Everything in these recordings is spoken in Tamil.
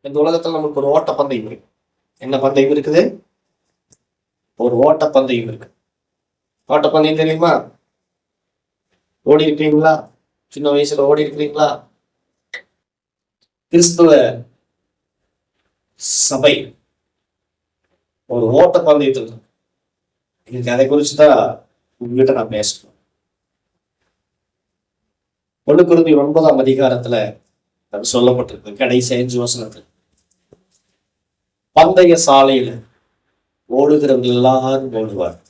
இந்த உலகத்துல நமக்கு ஒரு ஓட்ட பந்தயம் இருக்கு. என்ன பந்தயம் இருக்குது? ஒரு ஓட்ட பந்தயம் இருக்கு. ஓட்ட பந்தயம் தெரியுமா? ஓடி இருக்கிறீங்களா? சின்ன வயசுல ஓடி இருக்கிறீங்களா? கிறிஸ்துவ சபை ஒரு ஓட்ட பந்தயத்தில் இன்னைக்கு அதை குறிச்சுதான் உங்ககிட்ட நான் பேசணும். 1 Corinthians 9ஆம் அதிகாரத்துல அது சொல்லப்பட்டிருக்கு. கடைசி 5 வசனத்துல பந்தய சாலையில ஓடுகிறவங்க எல்லாரும் ஓடுவார்,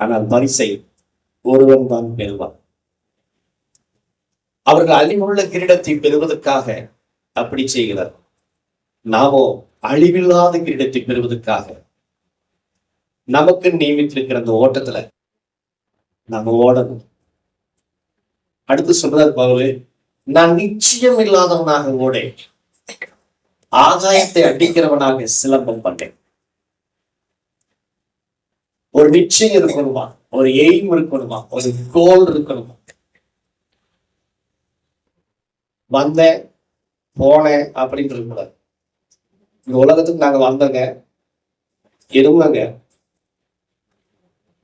ஆனால் பரிசை ஒருவன் தான் பெறுவார். அவர்கள் அழிவுள்ள கிரீடத்தை பெறுவதற்காக அப்படி செய்கிறார். நாமோ அழிவில்லாத கிரீடத்தை பெறுவதற்காக நமக்கு நியமித்திருக்கிற அந்த ஓட்டத்துல நாம ஓடணும். அடுத்து சொல்றாரு பவுல், நான் நிச்சயம் இல்லாதவனாக ஓடேன், ஆதாயத்தை அடிக்கிறவனாக சிலம்பம் பண்ணேன். ஒரு நிச்சயம் இருக்கணுமா, ஒரு எய்ம் இருக்கணுமா, ஒரு கோல் இருக்கணுமா. வந்தேன் போனேன் அப்படின்னு இருக்கக்கூடாது. இந்த உலகத்துக்கு நாங்க வந்தோங்க, இருந்தோங்க,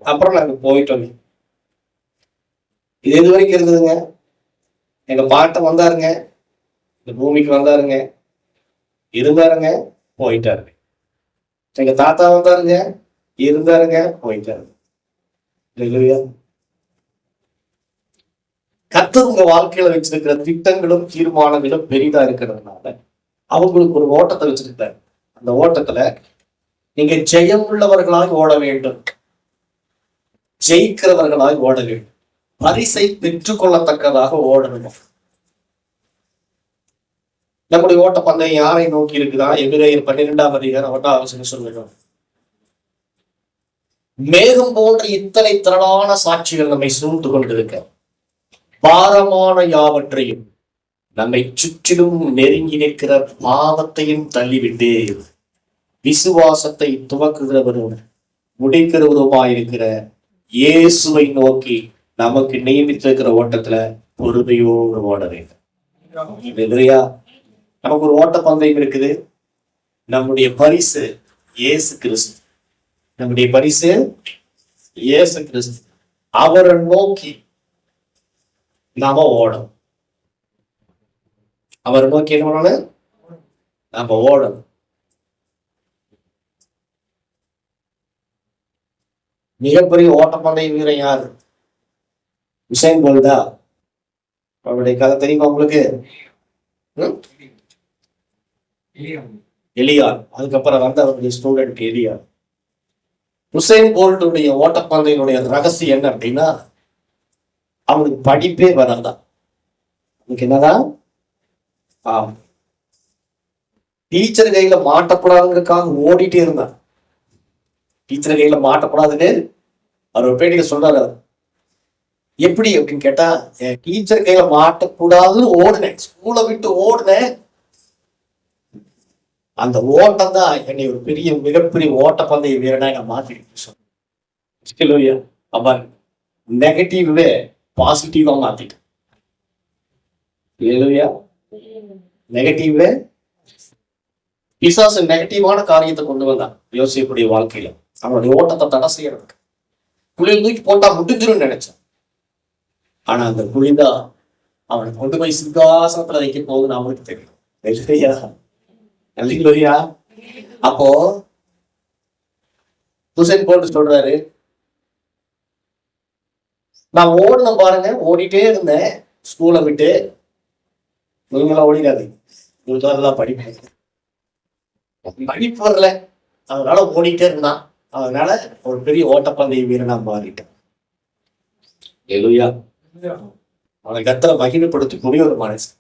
அப்புறம் நாங்க போயிட்டோங்க. இது எது வரைக்கும் இருந்ததுங்க? எங்க பாட்ட வந்தாருங்க, இந்த பூமிக்கு வந்தாருங்க, இருந்தாருங்க, போயிட்டாருங்க. எங்க தாத்தா வந்தாருங்க, இருந்தாருங்க, போயிட்டாருங்க. கர்த்தர் உங்க வாழ்க்கையில வச்சிருக்கிற திட்டங்களும் தீர்மானங்களும் பெரிதா இருக்கிறதுனால அவங்களுக்கு ஒரு ஓட்டத்தை வச்சிருக்காரு. அந்த ஓட்டத்துல நீங்க ஜெயம் உள்ளவர்களாய் ஓட வேண்டும், ஜெயிக்கிறவர்களாய் ஓட வேண்டும், பரிசை பெற்றுக்கொள்ளத்தக்கதாக ஓடணும். நம்முடைய ஓட்ட பந்தயம் யாரை நோக்கி இருக்குதா? எபிரேயர் 12ஆம் அதிகாரம் 1ஆம் வசனம் சொல்லுகிறோம். மேகம் போன்ற இத்தனை திரளான சாட்சிகள் நம்மை சூழ்ந்து கொண்டிருக்க, பாரமான யாவற்றையும் நம்மை சுற்றிலும் நெருங்கி நிற்கிற பாவத்தையும் தள்ளிவிட்டு விசுவாசத்தை துவக்குகிறவரும் முடிக்கிறவருமாயிருக்கிற இயேசுவை நோக்கி நமக்கு நியமித்திருக்கிற ஓட்டத்துல பொறுமையோடு ஓட வேண்டும். இல்லையா? நமக்கு ஒரு ஓட்ட பந்தயம் இருக்குது. நம்முடைய பரிசு இயேசு கிறிஸ்து. நம்முடைய பரிசு இயேசு கிறிஸ்து. அவரை நோக்கி நாம ஓடணும். அவரை நோக்கி என்ன பண்ணணும்? நாம ஓடணும். மிகப்பெரிய ஓட்டப்பந்தய வீரன் யாரு? உசைன் போல்டா? அவருடைய கதை தெரியுமா உங்களுக்கு? எலியார். அதுக்கப்புறம் வந்து அவருடைய ஸ்டூடெண்ட் எலியார். உசைன் போல்ட்டுடைய ஓட்டப்பந்தயினுடைய ரகசியம் என்ன அப்படின்னா, அவனுக்கு படிப்பே வராதான். அவனுக்கு என்னதான்? டீச்சர் கையில மாட்டக்கூடாதுங்கிறதுக்காக ஓடிட்டே இருந்தான். டீச்சர் கையில மாட்டக்கூடாதுன்னு அவர் ஒரு பேட்டியில சொல்றாரு. எப்படி அப்படின்னு கேட்டா, என் டீச்சர் கையில மாட்டக்கூடாதுன்னு ஓடுனேன், ஸ்கூலை விட்டு ஓடுனேன். அந்த ஓட்டம் தான் என்னை ஒரு பெரிய மிகப்பெரிய ஓட்டப்பந்தய வீரனா நான் மாத்திட்டேன். அப்ப நெகட்டிவே பாசிட்டிவா மாத்திட்டேன். நெகட்டிவ்ல பிசாசு நெகட்டிவான காரியத்தை கொண்டு வந்தான் யோசிக்கக்கூடிய வாழ்க்கையில. அவனுடைய ஓட்டத்தை தடை செய்யறதுக்கு குழியில் தூக்கி போட்டா முடிஞ்சிடும் நினைச்சான். ஆனா அந்த குழிதான் அவனை கொண்டு போய் சிங்காசனத்துல வைக்க போகுதுன்னு அவனுக்கு தெரியும். இல்லையா? அப்போ உசைன் போல்ட் சொல்றாரு, நான் ஓடின பாருங்க, ஓடிட்டே இருந்தேன் ஸ்கூலை விட்டு. நீங்களாம் ஓடிடாதீங்க, உங்களுக்கு அதெல்லாம் படிப்பு வரல, அதனால ஓடிட்டே இருந்தான். அதனால ஒரு பெரிய ஓட்டப்பந்தய வீரனா மாறிட்டான். அவனை கர்த்தரை மகிமைப்படுத்தக்கூடிய ஒரு மனுஷன்.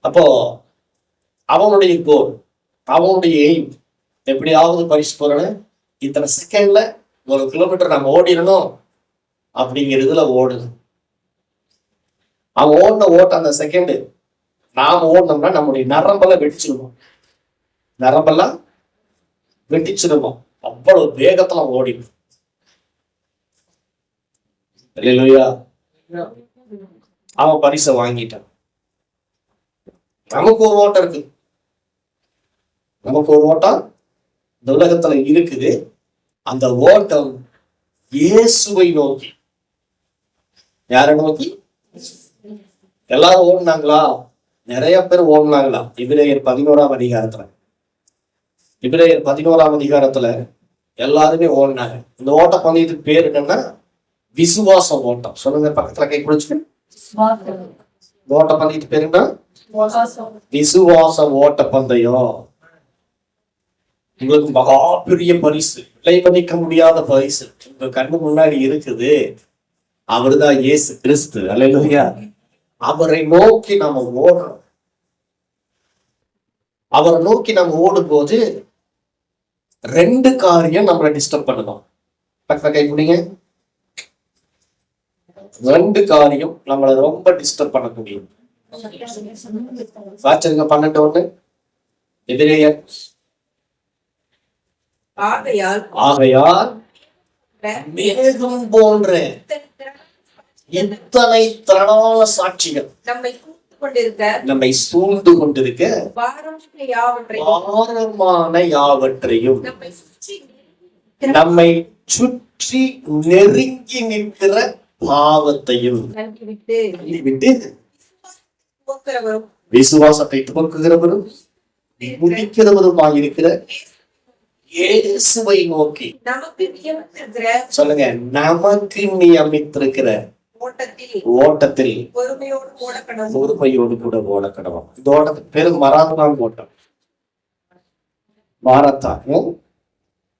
அப்போ அவனுடைய கோல், அவனுடைய எய்ம் எப்படியாவது பரிசு போறேன்னு இத்தனை செகண்ட்ல 1 கிலோமீட்டர் நம்ம ஓடிடணும் அப்படிங்கிறதுல ஓடுது. அவன் ஓடின ஓட்டம் அந்த செகண்ட் நாம ஓடினோம்னா நம்முடைய நரம்பெல்லாம் வெடிச்சிருவோம். நரம்பெல்லாம் வெட்டிச்சிருவோம். அவ்வளவு வேகத்துல ஓடிடும். அவன் பரிசை வாங்கிட்டான். நமக்கு ஒரு ஓட்டம் இருக்கு. நமக்கு ஒரு ஓட்டம் இந்த உலகத்துல இருக்குது. அந்த ஓட்டம் இயேசுவை நோக்கி. யாரை நோக்கி? எல்லாரும் ஓடுனாங்களா? நிறைய பேர் ஓடுனாங்களா? எபிரேயர் 11ஆம் அதிகாரத்துல, எபிரேயர் 11ஆம் அதிகாரத்துல எல்லாருமே ஓடினாங்க. இந்த ஓட்ட பந்தயத்துக்கு பேர் என்னன்னா விசுவாச ஓட்டம். சொல்லுங்க, பக்கத்துல கை பிடிச்சு. ஓட்ட பந்தயத்துக்கு பேர் என்ன? விசுவாச ஓட்ட பந்தயம். உங்களுக்கு மகா பெரிய பரிசு, விலை மதிக்க முடியாத பரிசு உங்க கண்ணு முன்னாடி இருக்குது. அவர்தான் இயேசு கிறிஸ்து. அல்லேலூயா. அவரை நோக்கி நாம ஓடுறோம். அவரை நோக்கி நம்ம ஓடும் போது 2 காரியம் நம்மளை டிஸ்டர்ப் பண்ணணும். பக்கத்துல கை பிடிங்க. 2 காரியம் நம்மளை ரொம்ப டிஸ்டர்ப் பண்ணக்கூடிய. வாட்சிருங்க 12:1. எபிரேயர். ஆகையால் மேகம் போன்ற இத்தனை திரளான சாட்சிகள் நம்மை சூழ்ந்து கொண்டிருக்க பாரமான யாவற்றையும் நம்மை சுற்றி நெருங்கி நிற்கிற பாவத்தையும் விட்டு விசுவாசத்தை துவக்குகிறவரும் முடிக்கிறவருமாயிருக்கிற இயேசுவை நோக்கி. சொல்லுங்க, நமக்கு நியமித்திருக்கிற ஓட்டத்தில் பொறுமையோடு கூட ஓட கடவோம். இந்த ஓட்டத்துக்கு பேரு மராத்தான் ஓட்டம்.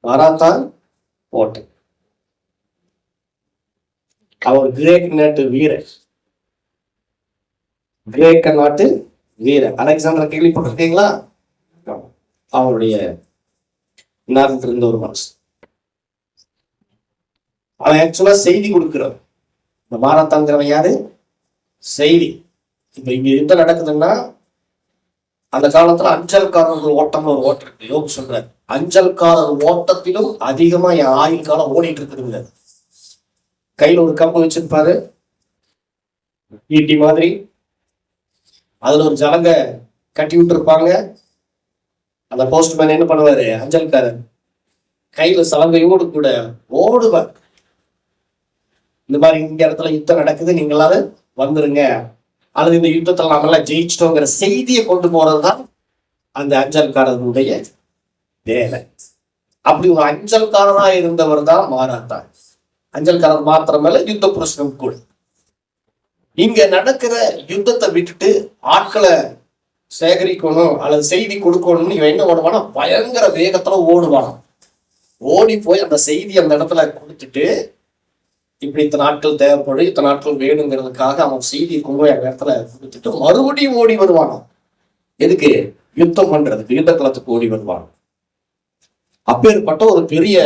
மாரத்தான் ஓட்டம். அவர் கிரேக்க நாட்டு வீரர் அலெக்சாண்டர் கேள்விப்பட்டிருக்கீங்களா? அவருடைய நாட்டில் இருந்த ஒரு மனுஷன். அவன் ஆக்சுவலா செய்தி கொடுக்கிறார். இந்த மாரத்தான்கிறவன் யாரு? செய்தி. இப்ப இங்க யுத்தம் நடக்குதுன்னா அந்த காலத்துல அஞ்சல்காரர் ஓட்டம் ஒரு ஓட்டம் இருக்கு. யோகு சொல்றாரு, அஞ்சல்காரர் ஓட்டத்திலும் அதிகமா என் ஆயுள் காலம் ஓடிட்டு இருக்குதுங்க. கையில ஒரு கம்பு வச்சிருப்பாரு, ஈட்டி மாதிரி. அதுல ஒரு ஜலங்க கட்டி விட்டுருப்பாங்க. அந்த போஸ்ட்மேன் என்ன பண்ணுவாரு? அஞ்சல்காரர் கையில சலங்கையோடு கூட ஓடுவார். இந்த மாதிரி இந்த இடத்துல யுத்தம் நடக்குது, நீங்க எல்லாரும் வந்துருங்க, அல்லது இந்த யுத்தத்துல நாம எல்லாம் ஜெயிச்சிட்டோங்கிற செய்தியை கொண்டு போறதுதான் அந்த அஞ்சல்காரனுடைய வேலை. அப்படி ஒரு அஞ்சல்காரனா இருந்தவர் தான் மாரத்தான். அஞ்சல்காரர் மாத்திரமல்ல, யுத்த புருஷனும் கூட. இங்க நடக்கிற யுத்தத்தை விட்டுட்டு ஆட்களை சேகரிக்கணும் அல்லது செய்தி கொடுக்கணும்னு இவன் என்ன ஓடுவானா? பயங்கர வேகத்துல ஓடுவானா. ஓடி போய் அந்த செய்தி அந்த இடத்துல கொடுத்துட்டு, இப்படி இத்தனை நாட்கள் தேவைப்படும், இத்தனை நாட்கள் வேணுங்கிறதுக்காக அவன் செய்தியை கொண்டு போய் அந்த இடத்துல கொடுத்துட்டு மறுபடியும் ஓடி வருவானா. எதுக்கு? யுத்தம் பண்றதுக்கு, யுத்த களத்துக்கு ஓடி வருவான். அப்பேற்பட்ட ஒரு பெரிய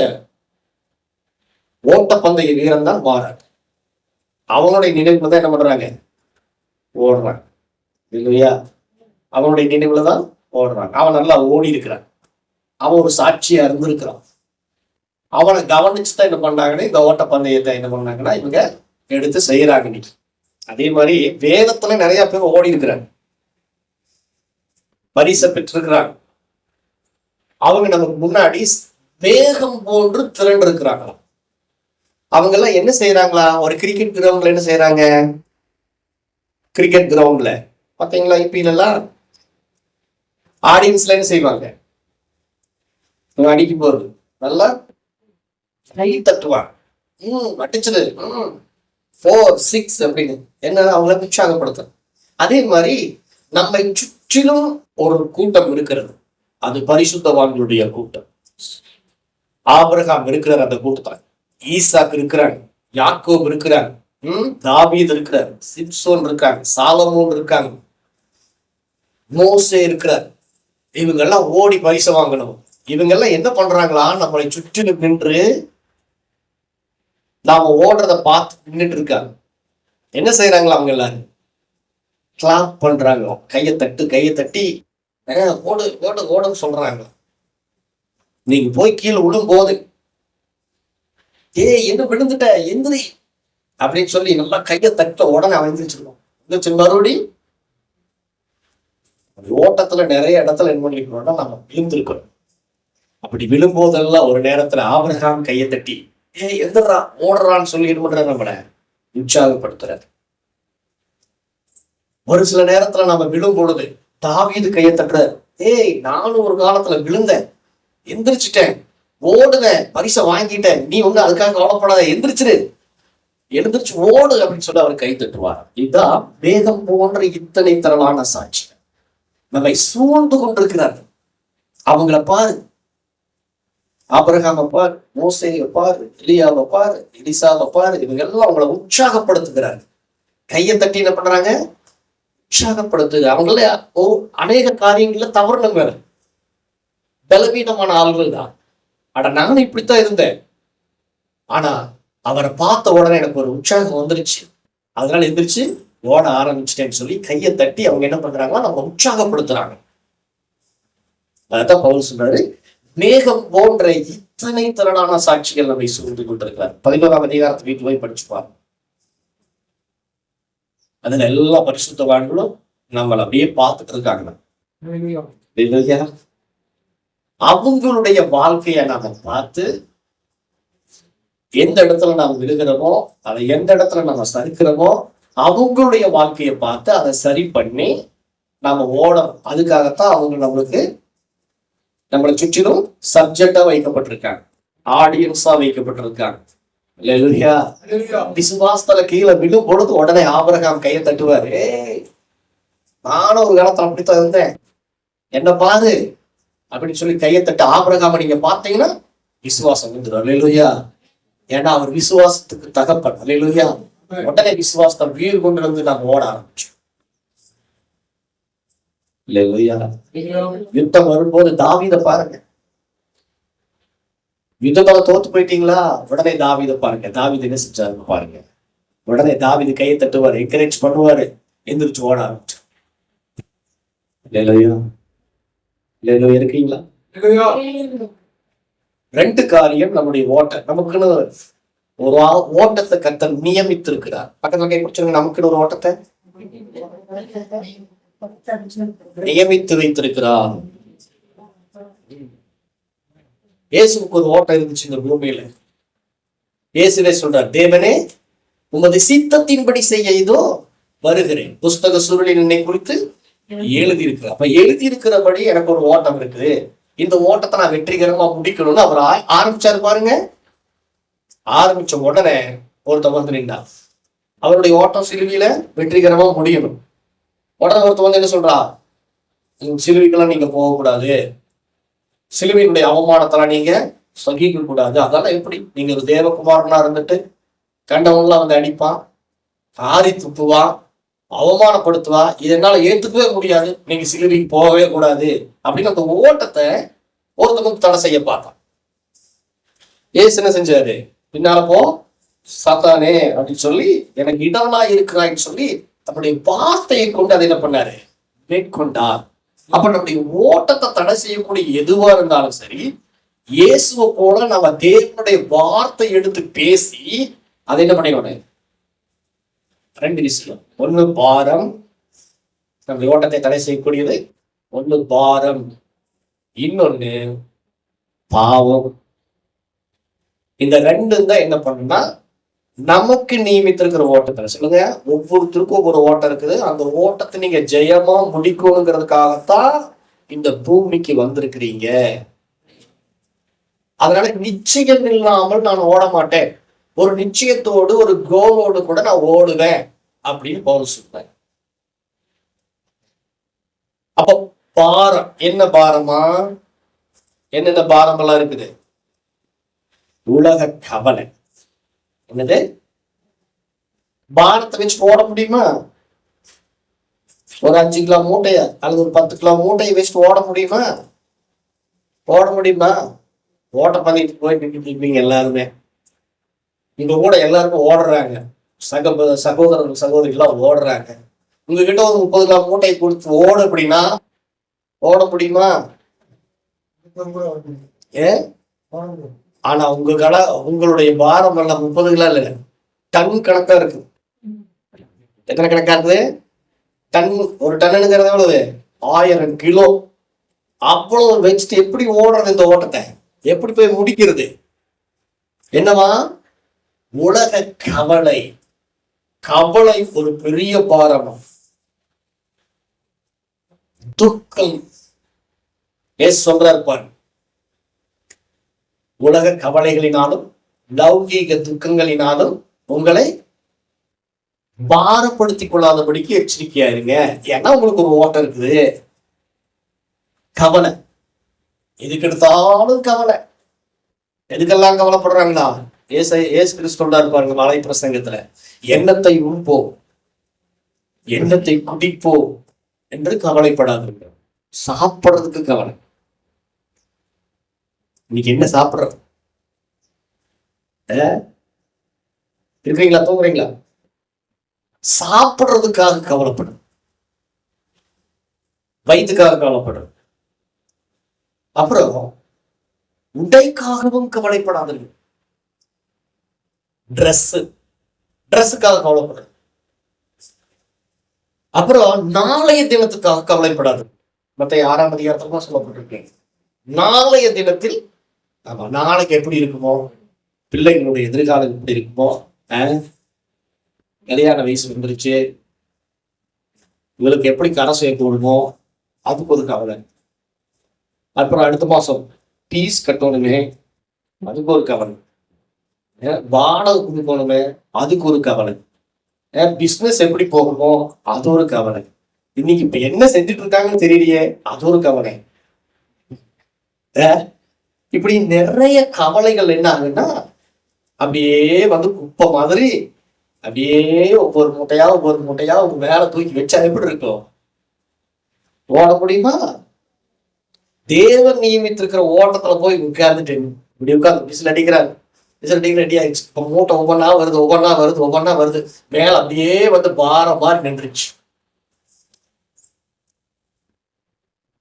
ஓட்டப்பந்தய வீரன் தான் மாறான். அவனுடைய நினைவுல தான் என்ன பண்றாங்க? ஓடுறான். இல்லையா? அவனுடைய நினைவுல தான் ஓடுறான். அவன் நல்லா ஓடி இருக்கிறான். அவன் ஒரு சாட்சியா இருந்திருக்கிறான். அவனை கவனிச்சுதான் என்ன பண்ணாங்கன்னா இந்த ஓட்ட பந்தயத்தை என்ன பண்ணாங்கன்னா இவங்க எடுத்து செய்யறாங்க. இன்னைக்கு அதே மாதிரி வேதத்துல நிறைய பேர் ஓடி இருக்கிறாங்க, பரிசை பெற்றிருக்கிறாங்க. அவங்க நமக்கு முன்னாடி வேகம் போன்று திரண்டு இருக்கிறாங்களாம். அவங்க எல்லாம் என்ன செய்யறாங்களா? ஒரு கிரிக்கெட் கிரவுண்ட்ல என்ன செய்யறாங்க? கிரிக்கெட் கிரவுண்ட்ல பாத்தீங்களா, ஐபிஎல் எல்லாம் ஆடியன்ஸ்ல என்ன செய்வாங்க? அடிக்கும் போது நல்லா கை தட்டுவான். அடிச்சது 4, 6 அப்படின்னு என்ன அவங்களை உற்சாகப்படுத்தும். அதே மாதிரி நம்மை சுற்றிலும் ஒரு கூட்டம் இருக்கிறது. அது பரிசுத்தவான்களுடைய கூட்டம். ஆபிரகாம் இருக்கிறார் அந்த கூட்டத்தில், ஈசாக் இருக்கிறாங்க, யாக்கோப் இருக்கிறாங்க, தாவீது இருக்கிறார், சிம்சோன் இருக்காங்க, சாலமோன் இருக்காங்க, மோசே இருக்கிறார். இவங்கெல்லாம் ஓடி பரிசு வாங்கணும். இவங்கெல்லாம் என்ன பண்றாங்களா? நம்மளை சுற்றிலும் நின்று நாம ஓடுறத பார்த்து நின்றுட்டு இருக்காங்க. என்ன செய்யறாங்களா? அவங்க எல்லாரும் கிளாப் பண்றாங்களா, கையை தட்டி ஓடு ஓடு ஓடுன்னு சொல்றாங்க. நீங்க போய் கீழே விடும் போது என்ன விழுந்துட்ட எந்திரி அப்படின்னு சொல்லி நல்லா கையை தட்ட உடனே அவன் எந்திரிச்சிருக்கோம். மறுபடியும் ஓட்டத்துல நிறைய இடத்துல என்ன பண்ணிருக்கணும்னா நம்ம விழுந்திருக்கணும். அப்படி விழும்போதெல்லாம் ஒரு நேரத்துல ஆபிரகாம் கையை தட்டி எந்திரா ஓடுறான்னு சொல்லி என்ன பண்றாரு, நம்மளை உற்சாகப்படுத்துறாரு. ஒரு சில நேரத்துல நம்ம விழும் பொழுது தாவீது கையை தட்டுறாரு, நானும் ஒரு காலத்துல விழுந்தேன், எந்திரிச்சிட்டேன், ஓடுவேன், பரிசை வாங்கிட்டேன், நீ அதுக்காக கவலைப்படாத, எழுந்திரிச்சு ஓடு அப்படின்னு சொல்லி அவர் கை தட்டுவார். இதுதான் வேகம் போன்ற இத்தனை திரளான சாட்சி நம்மை சூழ்ந்து கொண்டிருக்கிறார். அவங்கள பாரு, ஆபிரகாமை பாரு, மோசேயை பாரு, எலியாவை பாரு, எலிசாவை பாரு, இவங்க எல்லாம் அவங்கள உற்சாகப்படுத்துகிறார். கையை தட்டி என்ன பண்றாங்க, உற்சாகப்படுத்துது. அவங்கள அநேக காரியங்கள்ல தவறுனங்க, பலவீனமான ஆள்கள் தான். ஆனா நானும் இப்படித்தான் இருந்தேன், ஆனா அவரை பார்த்த உடனே எனக்கு ஒரு உற்சாகம் வந்துருச்சு, அதனால எந்திரிச்சு ஓட ஆரம்பிச்சிட்டேன்னு சொல்லி கையை தட்டி அவங்க என்ன பண்றாங்கன்னா நம்ம உற்சாகப்படுத்துறாங்க. அதான் பவுல் சொல்றாரு, மேகம் போன்ற இத்தனை திரளான சாட்சிகள் நம்மை சூழ்ந்து கொண்டிருக்கிறார். 11ஆம் அதிகாரத்தை வீட்டு போய் படிச்சுப்பாரு. அதுல எல்லா பரிசுத்தவான்களும் நம்மளை அப்படியே பார்த்துட்டு இருக்காங்க. அவங்களுடைய வாழ்க்கையை நாம பார்த்து எந்த இடத்துல நாம் விழுகிறோமோ, அதை எந்த இடத்துல நம்ம சறுக்கிறோமோ, அவங்களுடைய வாழ்க்கையை பார்த்து அதை சரி பண்ணி நாம ஓடணும். அதுக்காகத்தான் அவங்க நம்மளை சுற்றிலும் சப்ஜெக்டா வைக்கப்பட்டிருக்காங்க, ஆடியன்ஸா வைக்கப்பட்டிருக்காங்க. விசுவாசத்துல கீழே விழும் பொழுது உடனே ஆபிரகாம் கையை தட்டுவாரு, நானும் ஒரு காலத்துல அப்படித்தான் இருந்தேன், என்ன பாரு அப்படின்னு சொல்லி கையை தட்டு ஆபிரகாம நீங்க பார்த்தீங்கன்னா விசுவாசம் வந்துடும். அல்லேலூயா. ஏன்னா அவர் விசுவாசத்துக்கு தகப்பன். அல்லேலூயா. உடனே விசுவாசத்தை வீடு கொண்டு வந்து நாம ஓட ஆரம்பிச்சோம். அல்லேலூயா. யுத்தம் வரும்போது தாவீதை பாருங்க, யுத்தத்தால தோத்து போயிட்டீங்களா, உடனே தாவீதை பாருங்க, தாவீது என்ன செஞ்சாரு பாருங்க. உடனே தாவீது கையை தட்டுவாரு, என்கரேஜ் பண்ணுவாரு, எந்திரிச்சு ஓட ஆரம்பிச்சு. இருக்கீங்களா? ரெண்டு காரியம் நம்முடைய ஓட்டம். நமக்குன்னு ஒரு ஓட்டத்தை கர்த்தர் நியமித்து இருக்கிறார். பக்கத்துல கை பிடிச்சிருங்க, நமக்குன்னு ஒரு ஓட்டத்தை நியமித்து வைத்திருக்கிறார். இயேசுக்கு ஒரு ஓட்டம் இருந்துச்சு இந்த பூமியில. இயேசுவே சொல்றார், தேவனே உமது சித்தத்தின்படி செய்ய இதோ வருகிறேன், புஸ்தக சுருளில் என்னை குறித்து எழுதி இருக்கு. அப்ப எழுதி இருக்கிறபடி எனக்கு ஒரு ஓட்டம் இருக்குது, இந்த ஓட்டத்தை நான் வெற்றிகரமா முடிக்கணும்னு அவர் ஆரம்பிச்சாரு பாருங்க. ஆரம்பிச்ச உடனே ஒருத்தர் வந்து நின்றா, அவருடைய ஓட்டம் சிலுவையில வெற்றிகரமா முடியணும். உடனே ஒருத்தர் வந்து என்ன சொல்றா, சிலுவைக்கெல்லாம் நீங்க போகக்கூடாது, சிலுவையினுடைய அவமானத்தெல்லாம் நீங்க சகிக்க கூடாது, அதெல்லாம் எப்படி, நீங்க ஒரு தேவகுமாரனா இருந்துட்டு கண்டவங்களாம் வந்து அடிப்பான், ஆரி துப்புவான், அவமானப்படுத்துவா, இதனால ஏத்துக்கவே முடியாது, நீங்க சிலுவைக்கு போகவே கூடாது அப்படின்னு அந்த ஓட்டத்தை ஒருத்தனுக்கு தடை செய்ய பார்த்தான். ஏசு என்ன செஞ்சாரு, பின்னால போ சாத்தானே அப்படின்னு சொல்லி எனக்கு இடமா இருக்கிறான்னு சொல்லி தன்னுடைய வார்த்தையை கொண்டு அதை என்ன பண்ணாரு, மேற்கொண்டார். அப்ப நம்முடைய ஓட்டத்தை தடை செய்யக்கூடிய எதுவா இருந்தாலும் சரி, இயேசுவை போல நம்ம தேவனுடைய வார்த்தை எடுத்து பேசி அதை என்ன பண்ணிக்கணும். ரெண்டு விஷயம், ஒண்ணு பாரம், நம்ம ஓட்டத்தை தடை செய்யக்கூடியது ஒண்ணு பாரம், இன்னொன்னு பாவம். இந்த ரெண்டும் தான் என்ன பண்ணுன்னா நமக்கு நியமித்திருக்கிற ஓட்டத்தை. சொல்லுங்க, ஒவ்வொருத்தருக்கும் ஒவ்வொரு ஓட்டம் இருக்குது, அந்த ஓட்டத்தை நீங்க ஜெயமா முடிக்கணுங்கிறதுக்காகத்தான் இந்த பூமிக்கு வந்திருக்கிறீங்க. அதனால நிச்சயம் இல்லாமல் நான் ஓட மாட்டேன், ஒரு நிச்சயத்தோடு ஒரு கோலோடு கூட நான் ஓடுவேன் அப்படின்னு பவுல் சொல்றேன். அப்ப பாரம் என்ன, பாரமா என்னென்ன பாரம் எல்லாம் இருக்குது, உலக கவலை. என்னது, பாரத்தை வச்சு ஓட முடியுமா? ஒரு 5 கிலோ மூட்டைய அல்லது ஒரு 10 கிலோ மூட்டையை வச்சுட்டு ஓட முடியுமா? ஓட முடியுமா? ஓட்ட பண்ணிட்டு போயிட்டு இருக்கீங்க எல்லாருமே, உங்க கூட எல்லாருமே ஓடுறாங்க, சகோதரர்கள் சகோதரிகள்லாம் ஓடுறாங்க. உங்ககிட்ட ஒரு 30 கிலோ மூட்டையை கொடுத்து ஓடு அப்படின்னா ஓட முடியுமா? ஆனா உங்களுடைய பாரம் எல்லாம் 30 கிலோ இல்ல, டன் கணக்கா இருக்கு. எத்தனை கணக்கா இருக்குது? டன். ஒரு டன்னுங்கிறது எவ்வளவு? 1000 கிலோ அவ்வளவு வச்சுட்டு எப்படி ஓடுறது இந்த ஓட்டத்தை? எப்படி போய் முடிக்கிறது? என்னவா? உலக கவலை. கவலை ஒரு பெரிய பாரமா, துக்கம். சொல்றார் பாரு, உலக கவலைகளினாலும் லௌகீக துக்கங்களினாலும் உங்களை பாரப்படுத்திக் கொள்ளாதபடிக்கு எச்சரிக்கையா இருங்க. ஏன்னா உங்களுக்கு ஒரு ஓட்டம் இருக்குது. கவலை, எதுக்கு எடுத்தாலும் கவலை. எதுக்கெல்லாம் கவலைப்படுறாங்களா? ஏசு கிறிஸ்து சொல்றாரு பாருங்க மலை பிரசங்கத்துல, எண்ணத்தை உண்போ எண்ணத்தை குடிப்போ என்று கவலைப்படாதீங்க. சாப்பிடுறதுக்கு கவலை. இன்னைக்கு என்ன சாப்பிடுறது? இருக்கீங்களா? தூங்குறீங்களா? சாப்பிடுறதுக்காக கவலைப்படும், வயிற்றுக்காக கவலைப்படும். அப்புறம் உடைக்காகவும் கவலைப்படாதீங்க. ட்ரெஸ்ஸுக்காக கவலைப்படும். அப்புறம் நாளைய தினத்துக்காக கவலைப்படாது. மத்திய 6ஆம் அதிகாரத்துல சொல்லப்பட்டிருக்கேன். நாளைய தினத்தில் ஆமா, நாளைக்கு எப்படி இருக்குமோ, பிள்ளைகளுடைய எதிர்காலம் எப்படி இருக்குமோ, கல்யாண வயசு வந்துருச்சு, இவளுக்கு எப்படி கரை சேர்க்க விடுமோ அதுக்கு ஒரு கவலை. அப்புறம் அடுத்த மாசம் பீஸ் கட்டணுமே, அதுக்கு ஒரு கவலை. வாடகை கொடுக்கணுமே, அதுக்கு ஒரு கவலை. பிசினஸ் எப்படி போகணுமோ அது ஒரு கவலை. இன்னைக்கு இப்ப என்ன செஞ்சுட்டு இருக்காங்கன்னு தெரியலையே, அது ஒரு கவலை. இப்படி நிறைய கவலைகள் என்ன ஆகுன்னா அப்படியே வந்து குப்பை மாதிரி அப்படியே ஒவ்வொரு மூட்டையா உங்க மேல தூக்கி வச்சா எப்படி இருக்கும்? ஓட முடியுமா? தேவன் நியமித்திருக்கிற ஓட்டத்துல போய் உட்கார்ந்துட்டு இப்படி உட்கார்ந்து விசில் அடிக்கிறாங்க. ரெடி ஆயிடுச்சு. இப்ப மூட்டை ஒவ்வொன்னா வருது. மேல அப்படியே வந்து பாரம் மாதிரி நின்றுச்சு.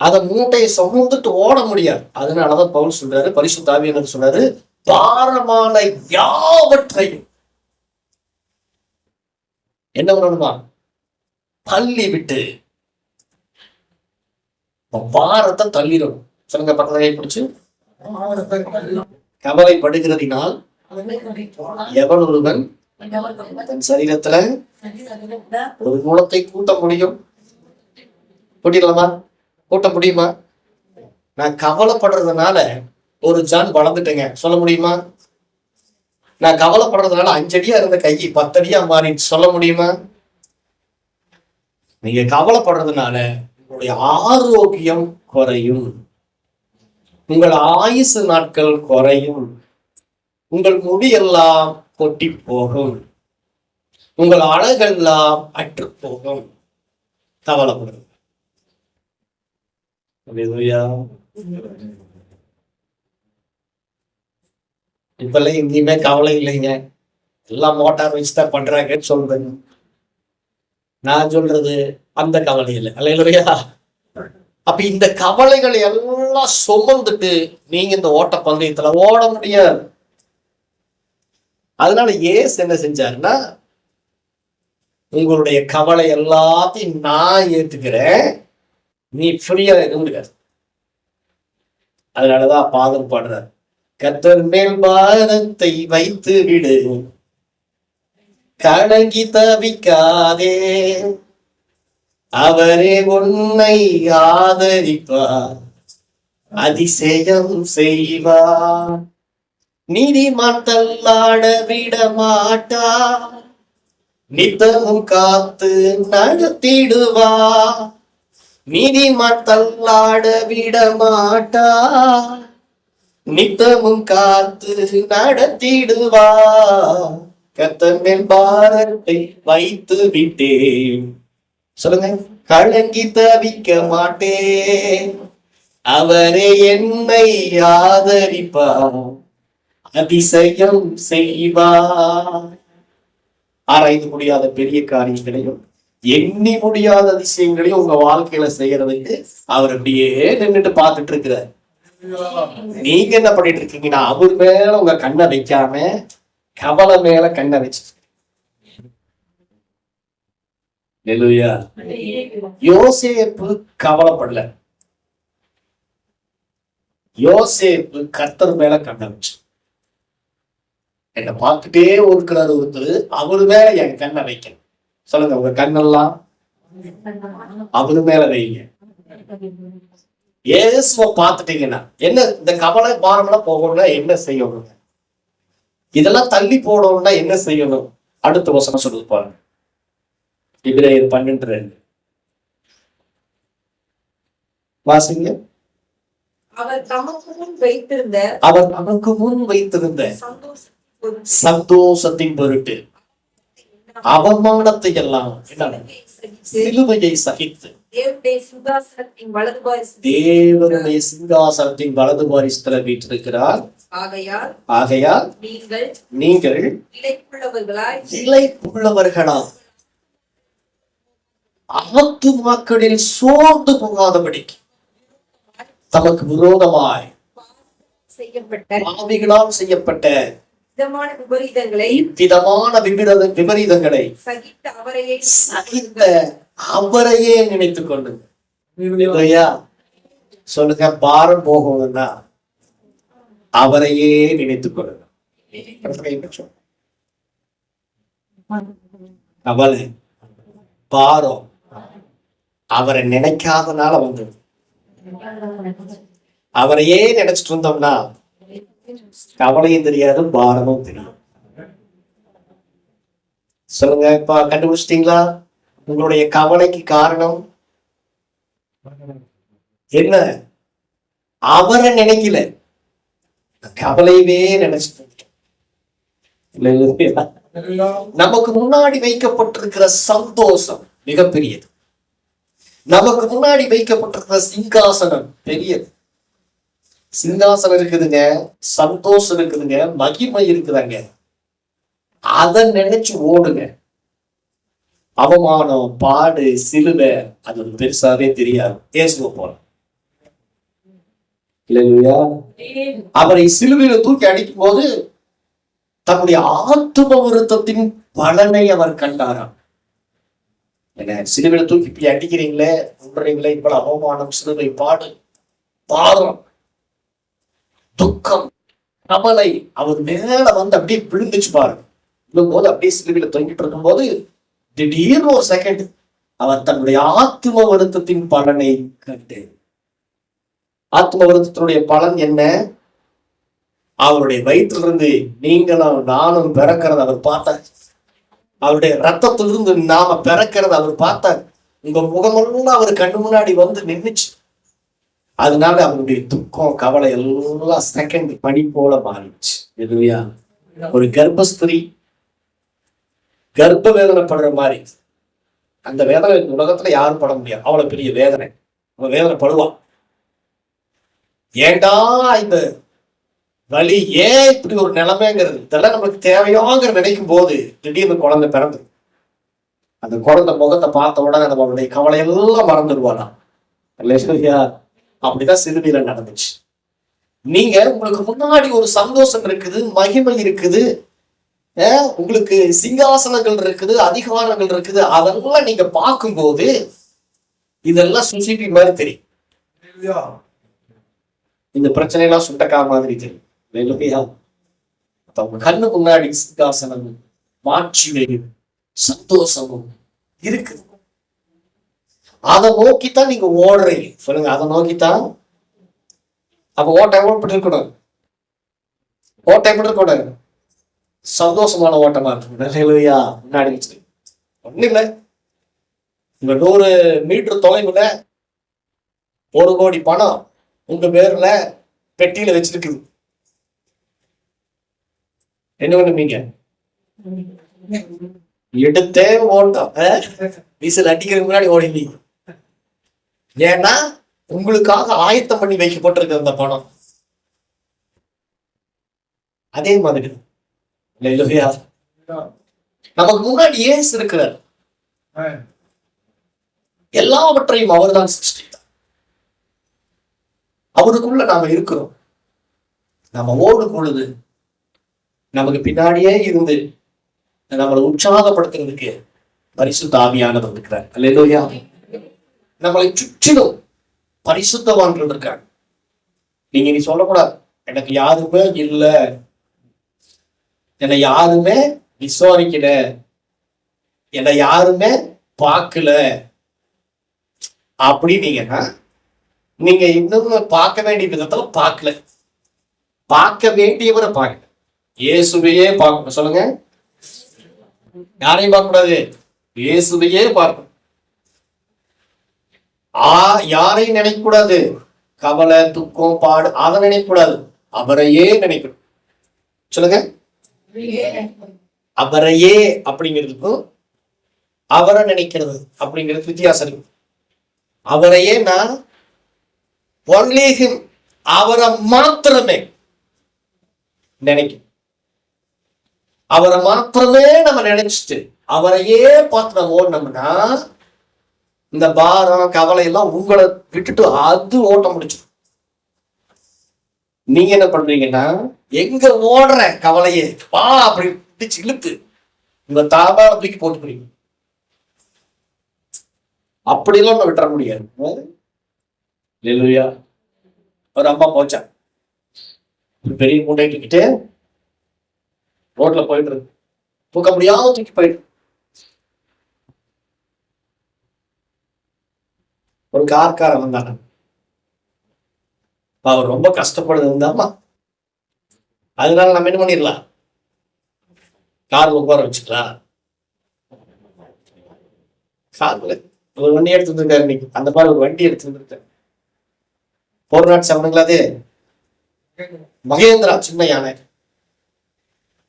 அத மூட்டையை சுமந்துட்டு ஓட முடியாது. அதனாலதான் பவுல் சொல்றாரு, பரிசுத்த ஆவியானவர் சொல்றாரு, பாரமான யாவற்றையும் என்ன பண்ணணுமா? தள்ளி விட்டு. பாரத்தை தள்ளிடும். சொல்லுங்க, பக்கத்தை பிடிச்சு. கவலைப்படுகிறதினால் எவன் ஒருவன் தன் சரீரத்துல ஒரு மூலத்தை கூட்ட முடியும்? கூட்டிடலாமா? கூட்ட முடியுமா? நான் கவலைப்படுறதுனால ஒரு ஜான் வளர்ந்துட்டேங்க சொல்ல முடியுமா? நான் கவலைப்படுறதுனால 5 அடியா இருந்த கை 10 அடியா மாறிட்டு சொல்ல முடியுமா? நீங்க கவலைப்படுறதுனால உங்களுடைய ஆரோக்கியம் குறையும், உங்கள் ஆயுசு நாட்கள் குறையும், உங்கள் முடியெல்லாம் கொட்டி போகும், உங்கள் அழகெல்லாம் அற்று போகும். கவலைப்படுறது. இப்பெல்லாம் எங்கேயுமே கவலை இல்லைங்க, எல்லாம் மோட்டார் வச்சுதான் பண்றாங்கன்னு சொல்றேன். நான் சொல்றது அந்த கவலை இல்லை. அல்லேலூயா. அப்ப இந்த கவலைகளை எல்லாம் சுமந்துட்டு நீங்க இந்த ஓட்ட பந்தயத்துல ஓட முடியாது. அதனால ஏசு என்ன செஞ்சாருன்னா, உங்களுடைய கவலை எல்லாத்தையும் நான் ஏத்துக்கிறேன், நீ ஃப்ரீயா இருக்க. அதனாலதான் பாதம் பாடுறார், கர்த்தர் மேல் பாரத்தை வைத்து விடு, கலங்கி தவிக்காதே, அவரே உன்னை ஆதரிப்பார், அதிசயம் செய்வார், நீதிமான் தள்ளாட விட மாட்டார், நித்தமும் காத்து நடத்திடுவார், நீதிமான் தள்ளாட விட மாட்டார், நித்தமும் காத்து நடத்திடுவார், கர்த்தர் மேல் பாரத்தை வைத்து விட்டேன். சொல்லுங்க, கலங்கி தவிக்க மாட்டேன், அவரே என்னை ஆதரிப்பார், அதிசயம் செய்வார். ஆராய்ந்து முடியாத பெரிய காரியங்களையும் எண்ணி முடியாத அதிசயங்களையும் உங்க வாழ்க்கையில செய்யறதுக்கு அவர் அப்படியே நின்றுட்டு பார்த்துட்டு இருக்கிறார். நீங்க என்ன பண்ணிட்டு இருக்கீங்கன்னா, அவர் மேல உங்க கண்ணை வைக்காம கவலை மேல கண்ணை வச்சு அல்லேலூயா. யோசேப்பு கவலைப்படல. யோசேப்பு கர்த்தர் மேல கண்ண வச்சு, என்னை பார்த்துட்டே இருக்கிறாரு ஒருத்தர், அவரு மேல என் கண்ணை வைக்கணும். சொல்லுங்க, உங்க கண்ணெல்லாம் அவரு மேல வைங்க. இயேசுவை பார்த்துட்டீங்கன்னா என்ன, இந்த கவலை பாரம்லாம் போகணும்னா என்ன செய்யணும், இதெல்லாம் தள்ளி போடணும்னா என்ன செய்யணும்? அடுத்த வசனம் சொல்லுது பாருங்க, எபிரேயர் 12:2 வாசிங்க. அவர் தமக்கு முன் வைத்திருந்த சந்தோஷத்தின் பொருட்டு அவமானத்தை எல்லாம் சிலுவையை சகித்து தேவனுடைய சிங்காசனத்தின் வலது பாரிசத்தில் வீற்றிருக்கிறார். ஆகையால் நீங்கள் இளைப்புள்ளவர்களாய் ஆத்துமாக்களில் சோர்ந்து போகாதபடிக்கு தமக்கு விரோதமாய் பாவிகளால் செய்யப்பட்ட இவ்விதமான விபரீதங்களை சகித்த அவரையே நினைத்துக் கொள்ளுங்க. சொல்லுங்க, பாரம் போகணும்னா அவரையே நினைத்துக் கொள்ளுங்க. கவலை பாரம் அவரை நினைக்காதனால வந்தது. அவரையே நினைச்சிட்டு இருந்தோம்னா கவலையும் தெரியாது, பாரமும் தெரியும். சொல்லுங்க, இப்ப கண்டுபிடிச்சிட்டீங்களா? உங்களுடைய கவலைக்கு காரணம் என்ன? அவரை நினைக்கல, கவலையவே நினைச்சிட்டு. நமக்கு முன்னாடி வைக்கப்பட்டிருக்கிற சந்தோஷம் மிகப்பெரியது. நமக்கு முன்னாடி வைக்கப்பட்டிருக்கிற சிங்காசனம் பெரியது. சிங்காசனம் இருக்குதுங்க, சந்தோஷம் இருக்குதுங்க, மகிமை இருக்குதாங்க. அதை நினைச்சு ஓடுங்க. அவமானம், பாடு, சிலுவை அது பெருசாவே தெரியாது. இயேசுவை போல இல்லையா? அவரை சிலுவையில தூக்கி அடிக்கும் போது தன்னுடைய ஆத்தும வருத்தத்தின் பலனை அவர் கண்டாராம். என்ன, சிலுவையில தூக்கி இப்படி அடிக்கிறீங்களே, சொல்றீங்களே, இவ்வளவு அவமானம், சிலுவை, பாடு, பாரம், துக்கம், கவலை அவர் மேல வந்து அப்படியே விழுந்துச்சு பாருங்க. போது அப்படியே சிலுவையில தொங்கிட்டு இருக்கும் போது திடீர்னு ஒரு செகண்ட் அவர் தன்னுடைய ஆத்ம வருத்தத்தின் பலனை கண்டு. ஆத்ம வருத்தத்தினுடைய பலன் என்ன? அவருடைய வயிற்றிலிருந்து நீங்களும் நானும் பிறக்கிறத அவர் பார்த்தார். அவருடைய ரத்தத்திலிருந்து நாம பிறக்கிறத அவர் பார்த்தார். உங்க முகமெல்லாம் அவர் கண்ணு முன்னாடி வந்து நின்றுச்சு. அதனால அவருடைய துக்கம், கவலை எல்லாம் செகண்ட் பனி போல மாறிடுச்சு. இல்லையா? ஒரு கர்ப்பஸ்திரி கர்ப்ப வேதனைப்படுற மாதிரி அந்த வேதனை உலகத்துல யாரும் பட முடியாது. அவ்வளவு பெரிய வேதனை, அவன் வேதனை படுவான். ஏண்டா இந்த வலி, ஏன் இப்படி ஒரு நிலைமைங்கிறது இதெல்லாம் நம்மளுக்கு தேவையோங்கிற நினைக்கும் போது திடீர்னு குழந்தை பிறந்து அந்த குழந்தை முகத்தை பார்த்த உடனே நம்மளுடைய கவலையெல்லாம் மறந்துடுவானா இல்லையா? அப்படிதான் சிறுவியில நடந்துச்சு. நீங்க உங்களுக்கு முன்னாடி ஒரு சந்தோஷம் இருக்குது, மகிமை இருக்குது, உங்களுக்கு சிங்காசனங்கள் இருக்குது, அதிகாரங்கள் இருக்குது. அதெல்லாம் நீங்க பார்க்கும்போது இதெல்லாம் சுசிட்டி மாதிரி தெரியும். இந்த பிரச்சனை எல்லாம் சுண்டக்கா மாதிரி தெரியும். உங்க கண்ணு முன்னாடி சிங்காசனமும் மாட்சிமையும் சந்தோஷமும் இருக்குது. அதை நோக்கித்தான் நீங்க ஓடுறீங்க. சொல்லுங்க, அதை நோக்கித்தான். அப்ப ஓட்டம் எப்படி இருக்கணும்? ஓட்டம் எப்படி இருக்கணும்? சந்தோஷமான ஓட்டமா இருக்கணும். முன்னாடி வச்சு ஒண்ணு இல்லை, உங்க 100 மீட்டர் தொலைவுல 1 கோடி பணம் உங்க பேர்ல பெட்டியில வச்சிருக்குது. என்ன பண்ணுவீங்க? எடுத்தே ஓட்டம், வீசல் அடிக்கிறதுக்கு முன்னாடி ஓடிவீங்க. ஏன்னா உங்களுக்காக ஆயத்தம் பண்ணி வைக்கப்பட்டிருக்க அந்த பணம். அதே மாதிரி நமக்கு முன்னாடி இயேசு இருக்கிறார். எல்லாவற்றையும் அவர்தான் சிருஷ்டித்தார். அவருக்குள்ள நாம இருக்கிறோம். நம்ம ஓடும் பொழுது நமக்கு பின்னாடியே இருந்து நம்மளை உற்சாகப்படுத்துறதுக்கு பரிசுத்த ஆவியானவர் இருக்கிறார். அல்லேலூயா. நம்மளை சுற்றிலும் பரிசுத்தவான்கள் இருக்காங்க. நீங்க நீ சொல்லக்கூடாது, எனக்கு யாருமே இல்லை, என்னை யாருமே விசாரிக்கல, என்னை யாருமே பார்க்கல அப்படின்னீங்கன்னா நீங்க இன்னும் பார்க்க வேண்டிய விதத்துல பார்க்கல. பார்க்க வேண்டியவரை பார்க்கல. இயேசுவையே பார்க்கணும். சொல்லுங்க, யாரையும் பார்க்க கூடாது, இயேசுவையே பார்க்கணும். யாரையும் நினைக்க கூடாது, கவலை துக்கம் பாடு அதை நினைக்க கூடாது, அவரையே நினைக்கணும். சொல்லுங்க, அவரையே அப்படிங்கிறதுக்கும் அவரை நினைக்கிறது அப்படிங்கிறது வித்தியாசம் இருக்கு. அவரையே நான் ஒன்லி ஹிம், அவரை மாத்திரமே நினைக்கும். அவரை மாத்திரமே நம்ம நினைச்சிட்டு அவரையே பார்த்து நம்ம ஓடினோம்னா இந்த பாரம் கவலை எல்லாம் உங்களை விட்டுட்டு அது ஓட்ட முடிச்சிடும். நீங்க என்ன பண்றீங்கன்னா, எங்க ஓடுற கவலையே வா அப்படி பிடிச்சு இழுத்து உங்க தாபார தூக்கி போட்டுக்கிறீங்க. அப்படியெல்லாம் ஒண்ணு விட்டுற முடியாது. இல்லையா? ஒரு அம்மா போச்சா, ஒரு பெரிய மூட்டை தூக்கிட்டு ரோட்ல போயிட்டு இருக்கு, தூக்க முடியாம தூக்கி போயிட்டு ஒரு கார்காரன் வந்தாங்க. அவர் ரொம்ப கஷ்டப்படுது இருந்தாமா, அதனால நம்ம என்ன பண்ணிடலாம், கார்ல உட்கார வச்சுக்கலாம். கார்ல ஒரு வண்டி எடுத்து இருக்காரு இன்னைக்கு, அந்த மாதிரி ஒரு வண்டி எடுத்து இருக்காரு. 407 அது மகேந்திரா சின்ன யானை.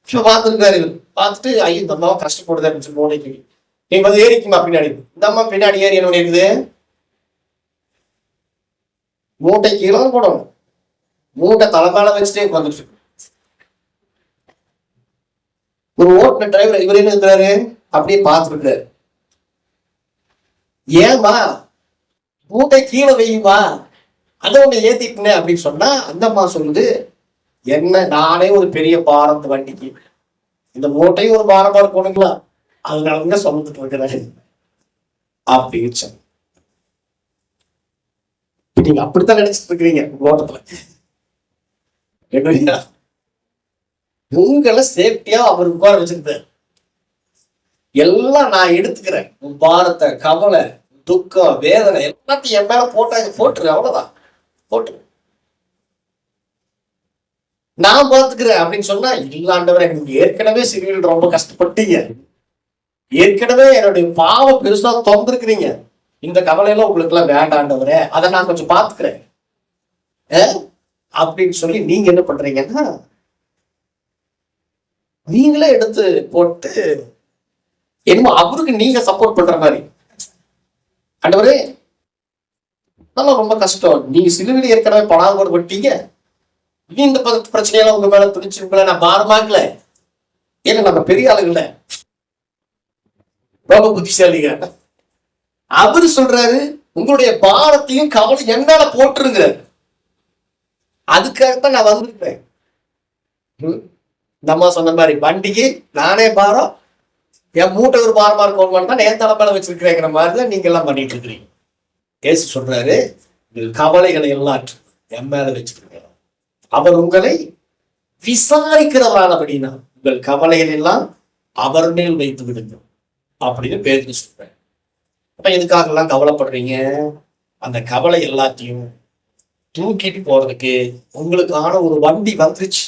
பார்த்துருக்காரு. பார்த்துட்டு ஐயோ இந்த அம்மாவை கஷ்டப்படுது அப்படின்னு சொல்லி மூளைக்கு நீங்க வந்து ஏறிக்குமா பின்னாடி. இந்த அம்மா பின்னாடி ஏறி என்ன இருக்குது, மூட்டை கீழே போடணும், மூட்டை தலைமையில வச்சுட்டே உட்காந்துட்டு. ஒரு ஓட்டுன டிரைவர் இவர் என்ன இருக்கிறாரு, அப்படியே பார்த்துருக்காரு. ஏமா மூட்டை கீழே வையுமா, அதை ஒண்ணு ஏத்திட்டுனேன் அப்படின்னு சொன்னா அந்த அம்மா சொல்லுது, என்ன நானே ஒரு பெரிய பாரத்து வண்டிக்கு இந்த மூட்டையும் ஒரு பாரமா இருக்கணுங்களா, அதனால சொல்லிட்டு இருக்கிறேன் அப்படின்னு. நீங்க அப்படித்தான் நினைச்சிட்டு இருக்கிறீங்க ஓட்டத்துல. உங்களை சேஃப்டியா அவர் உட்கார வச்சிருந்தார். எல்லாம் நான் எடுத்துக்கிறேன், உன் பாரத்தை கவலை துக்கம் வேதனை எல்லாத்தையும் என் மேல போட்டுரு, அவ்வளவுதான் போட்டு நான் பார்த்துக்கிறேன் அப்படின்னு சொன்னா, இல்லாண்டவரை நீங்க ஏற்கனவே சிறுவில் ரொம்ப கஷ்டப்பட்டீங்க, ஏற்கனவே என்னுடைய பாவம் பெருசா திறந்துருக்கிறீங்க, இந்த கவலையெல்லாம் உங்களுக்கு எல்லாம் வேண்டாண்டவரே, அதை நான் கொஞ்சம் பார்த்துக்கிறேன் அப்படின்னு சொல்லி நீங்க என்ன பண்றீங்கன்னா, நீங்களே எடுத்து போட்டு என்னமோ அவருக்கு நீங்க சப்போர்ட் பண்ற மாதிரி. ஆண்டவரே அதெல்லாம் ரொம்ப கஷ்டம், நீங்க சிலுவையில் ஏற்கனவே பணாங்கோடு பட்டீங்க, இந்த பிரச்சனையெல்லாம் உங்க மேல துணிச்சு உங்களை நான் பாரமாக்கல, ஏன்னா நம்ம பெரிய ஆளுங்கள ரொம்ப புத்திசாலிங்க. அவரு சொல்றாரு உங்களுடைய பாரத்தையும் கவலை என் மேல போட்டுருங்க, அதுக்காகத்தான் நான் வந்திருக்கிறேன். நம்ம சொன்ன மாதிரி வண்டிக்கு நானே பாரம், என் மூட்டை ஒரு பாரமா இருக்கணும் தான் என் தலைமையில வச்சிருக்கிறேங்கிற மாதிரிதான் நீங்க எல்லாம் பண்ணிட்டு இருக்கிறீங்க. ஏசு சொல்றாரு, கவலைகளை எல்லாற்றும் என் மேல வச்சிருக்க, அவர் உங்களை விசாரிக்கிறவரானபடினா உங்கள் கவலைகள் எல்லாம் அவர் மேல் வைத்து விடுங்க அப்படின்னு பேருக்கு சொல்றேன். அப்ப எதுக்காக எல்லாம் கவலைப்படுறீங்க, அந்த கவலை எல்லாத்தையும் தூக்கிட்டு போறதுக்கு உங்களுக்கான ஒரு வண்டி வந்துருச்சு.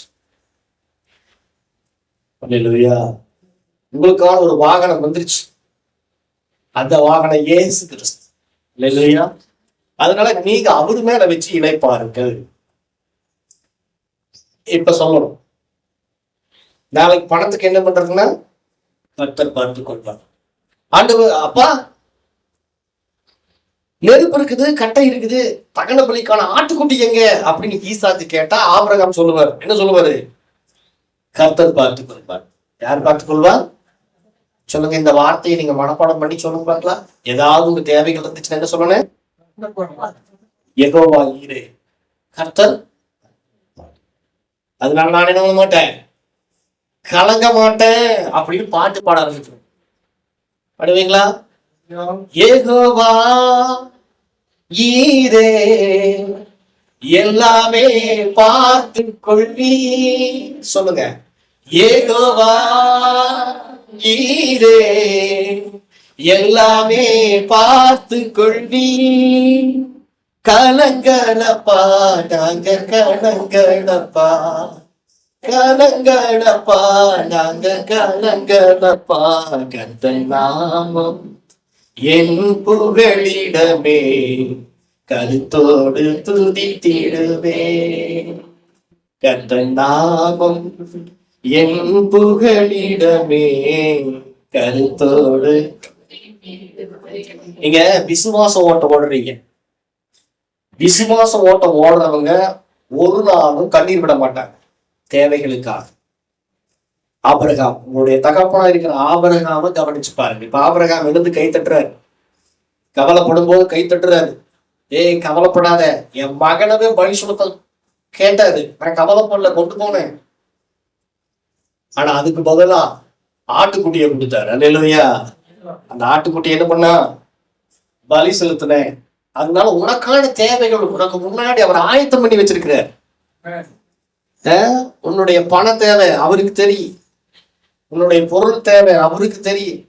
இல்லையா? உங்களுக்கான ஒரு வாகனம் வந்துருச்சு, அந்த வாகனம் இயேசு கிறிஸ்து. இல்லையா? அதனால நீங்க அவரு மேல வச்சு இணைப்பாருங்கள். இப்ப சொல்லணும், நாளைக்கு பணத்துக்கு என்ன பண்றதுன்னா கர்த்தர் பார்த்து கொள்வார். ஆண்டவர் அப்பா நெருப்பு இருக்குது, கட்டை இருக்குது, தகன பலிக்கான ஆட்டுக்குட்டி எங்க அப்படின்னு ஈசாக்கு கேட்டா ஆபிரகாம் சொல்லுவார். என்ன சொல்லுவாரு? கர்த்தர் பார்த்துக் கொள்வார். யார் பார்த்துக் கொள்வார்? சொல்லுங்க, இந்த வார்த்தையை நீங்க மனப்பாடம் பண்ணி சொல்லுங்க பார்க்கலாம். ஏதாவது உங்க தேவைகள் இருந்துச்சுன்னா என்ன சொல்லணும்? யெகோவா ஈரே, கர்த்தர். அதனால நான் என்ன பண்ண மாட்டேன், கலங்க மாட்டேன் அப்படின்னு பாட்டு பாட ஆரம்பிச்சிடும். பாடுவீங்களா? யெகோவா ஈரே எல்லாமே பார்த்து கொள்வி. சொல்லுங்க. யெகோவா ஈரே எல்லாமே பார்த்து கொள்வி. கலங்களப்பா நாங்க கலங்களப்பா, கலங்களப்பா நாங்க கலங்களப்பா. கர்த்தர் நாமம் என் புகழிடமே, கருத்தோடு துதித்திடுவே. கர்த்தர் நாமம் என் புகழிடமே, கருத்தோடு. நீங்க விசுவாச ஓட்டம் ஓடுறீங்க. விசுவாச ஓட்டம் ஓடுறவங்க ஒரு நாளும் கண்ணீர் விட மாட்டாங்க தேவைகளுக்காக. ஆபிரகாம், உங்களுடைய தகப்பனா இருக்கிற ஆபிரகாம கவனிச்சு பாருங்க. இப்ப ஆபிரகாம் எழுந்து கை தட்டுறாரு, கவலைப்படும் போது கை தட்டுறாரு. ஏய் கவலைப்படாத, என் மகனவே பலி சுமத்த கேட்டாரு, நான் கவலைப்படல, கொண்டு போனேன். ஆனா அதுக்கு பதிலா ஆட்டுக்குட்டியை கொடுத்தாரு. அல்லேலூயா. அந்த ஆட்டுக்குட்டி என்ன பண்ணா? பலி செலுத்தினேன். அதனால உனக்கான தேவைகள் உனக்கு முன்னாடி அவர் ஆயத்தம் பண்ணி வச்சிருக்கிறார். உன்னுடைய பண தேவை அவருக்கு தெரியும், உன்னுடைய பொருள் தேவை அவருக்கு தெரியும்,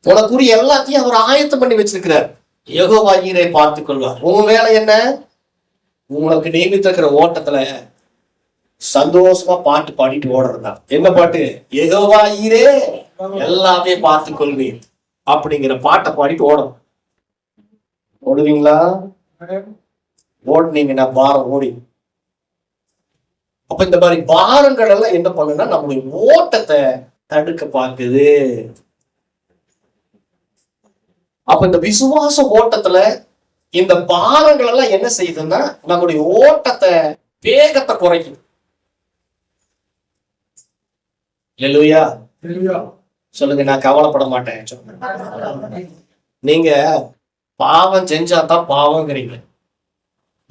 உனக்குரிய எல்லாத்தையும் அவர் ஆயத்தம் பண்ணி வச்சிருக்கிறார். யெகோவா ஈரே பார்த்துக் கொள்வார். உன் வேலை என்ன? உங்களுக்கு நியமித்திருக்கிற ஓட்டத்துல சந்தோஷமா பாட்டு பாடிட்டு ஓடுறதா. என்ன பாட்டு? யெகோவா ஈரே எல்லாமே பார்த்துக் கொள்வீர் அப்படிங்கிற பாட்டை பாடிட்டு ஓடும். ஓடுவீங்களா? ஓடுனீங்கன்னா பாரம் ஓடி. அப்ப இந்த மாதிரி பாரங்கள் எல்லாம் என்ன பண்ணுன்னா நம்முடைய ஓட்டத்தை தடுக்க பார்க்குது. அப்ப இந்த விசுவாச ஓட்டத்துல இந்த பாரங்கள் எல்லாம் என்ன செய்யுதுன்னா நம்முடைய ஓட்டத்தை வேகத்தை குறைக்குது. அல்லேலூயா. சொல்லுங்க. நான் கவலைப்பட மாட்டேன் சொல்லுங்க. நீங்க பாவம் செஞ்சாதான் பாவங்கிறீங்க,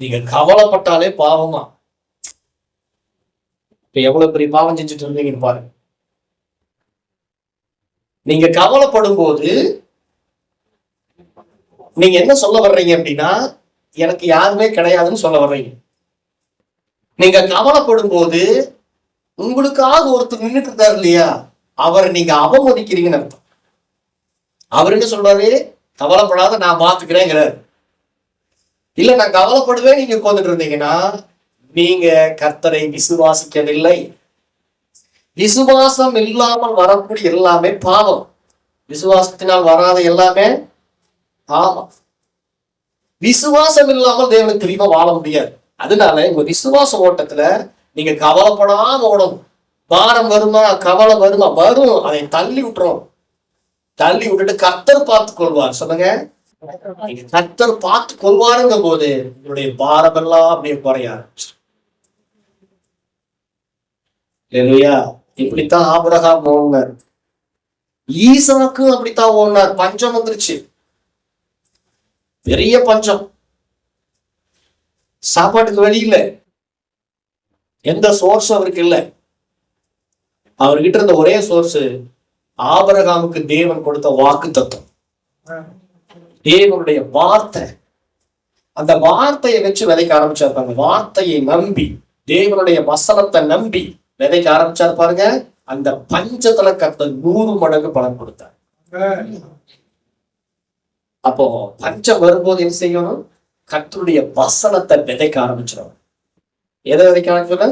நீங்க கவலைப்பட்டாலே பாவமா. இப்ப எவ்வளவு பெரிய பாவம் செஞ்சுட்டு இருந்தீங்கன்னு பாருங்க. நீங்க கவலைப்படும் போது நீங்க என்ன சொல்ல வர்றீங்க அப்படின்னா, எனக்கு யாருமே கிடையாதுன்னு சொல்ல வர்றீங்க. நீங்க கவலைப்படும் போது உங்களுக்காக ஒருத்தர் நின்றுட்டு இருந்தாரு இல்லையா, அவரை நீங்க அவமதிக்கிறீங்கன்னு அர்த்தம். அவர் என்ன சொல்றாரு? கவலைப்படாத, நான் பாத்துக்கிறேங்கிறாரு. இல்ல நான் கவலைப்படுவேன் நீங்க உட்கார்ந்துட்டு இருந்தீங்கன்னா நீங்க கர்த்தரை விசுவாசிக்கவில்லை. விசுவாசம் இல்லாமல் வரக்கூடிய எல்லாமே பாவம், விசுவாசத்தினால் வராத எல்லாமே பாவம். விசுவாசம் இல்லாமல் தேவனுக்கு பிரியமா வாழ முடியாது. அதனால உங்க விசுவாச ஓட்டத்துல நீங்க கவலைப்படாம ஓடணும். பாரம் வருமா, கவலை வருமா? வரும், அதை தள்ளி விட்டுரும். தள்ளி விட்டுட்டு கர்த்தர் பார்த்துக் கொள்வார். சொல்லுங்க. நீங்க கர்த்தர் பார்த்து கொள்வாருங்க போது உங்களுடைய பாரம் எல்லாம் அப்படியே குறைய ஆரம்பிச்சு. இல்லையா? இப்படித்தான் ஆபிரகாம் ஓடினார், ஈசாக்கும் அப்படித்தான் ஓடினார். பஞ்சம் வந்துருச்சு, பெரிய பஞ்சம், சாப்பாட்டுக்கு வழி இல்லை, எந்த சோர்ஸும் அவருக்கு இல்லை. அவர்கிட்ட இருந்த ஒரே சோர்ஸ் ஆபிரகாமுக்கு தேவன் கொடுத்த வாக்கு தத்துவம், தேவனுடைய வார்த்தை. அந்த வார்த்தையை வச்சு விதைக்க ஆரம்பிச்சார். அந்த வார்த்தையை நம்பி, தேவனுடைய வசனத்தை நம்பி விதைக்க ஆரம்பிச்சார் பாருங்க. அந்த பஞ்சத்துல கர்த்தர் 100 மடங்கு பலன் கொடுத்தார். அப்போ பஞ்சம் வரும்போது என்ன செய்யணும்? கர்த்தருடைய வசனத்தை விதைக்க ஆரம்பிச்சிடும். எதை விதைக்க ஆரம்பிச்சு?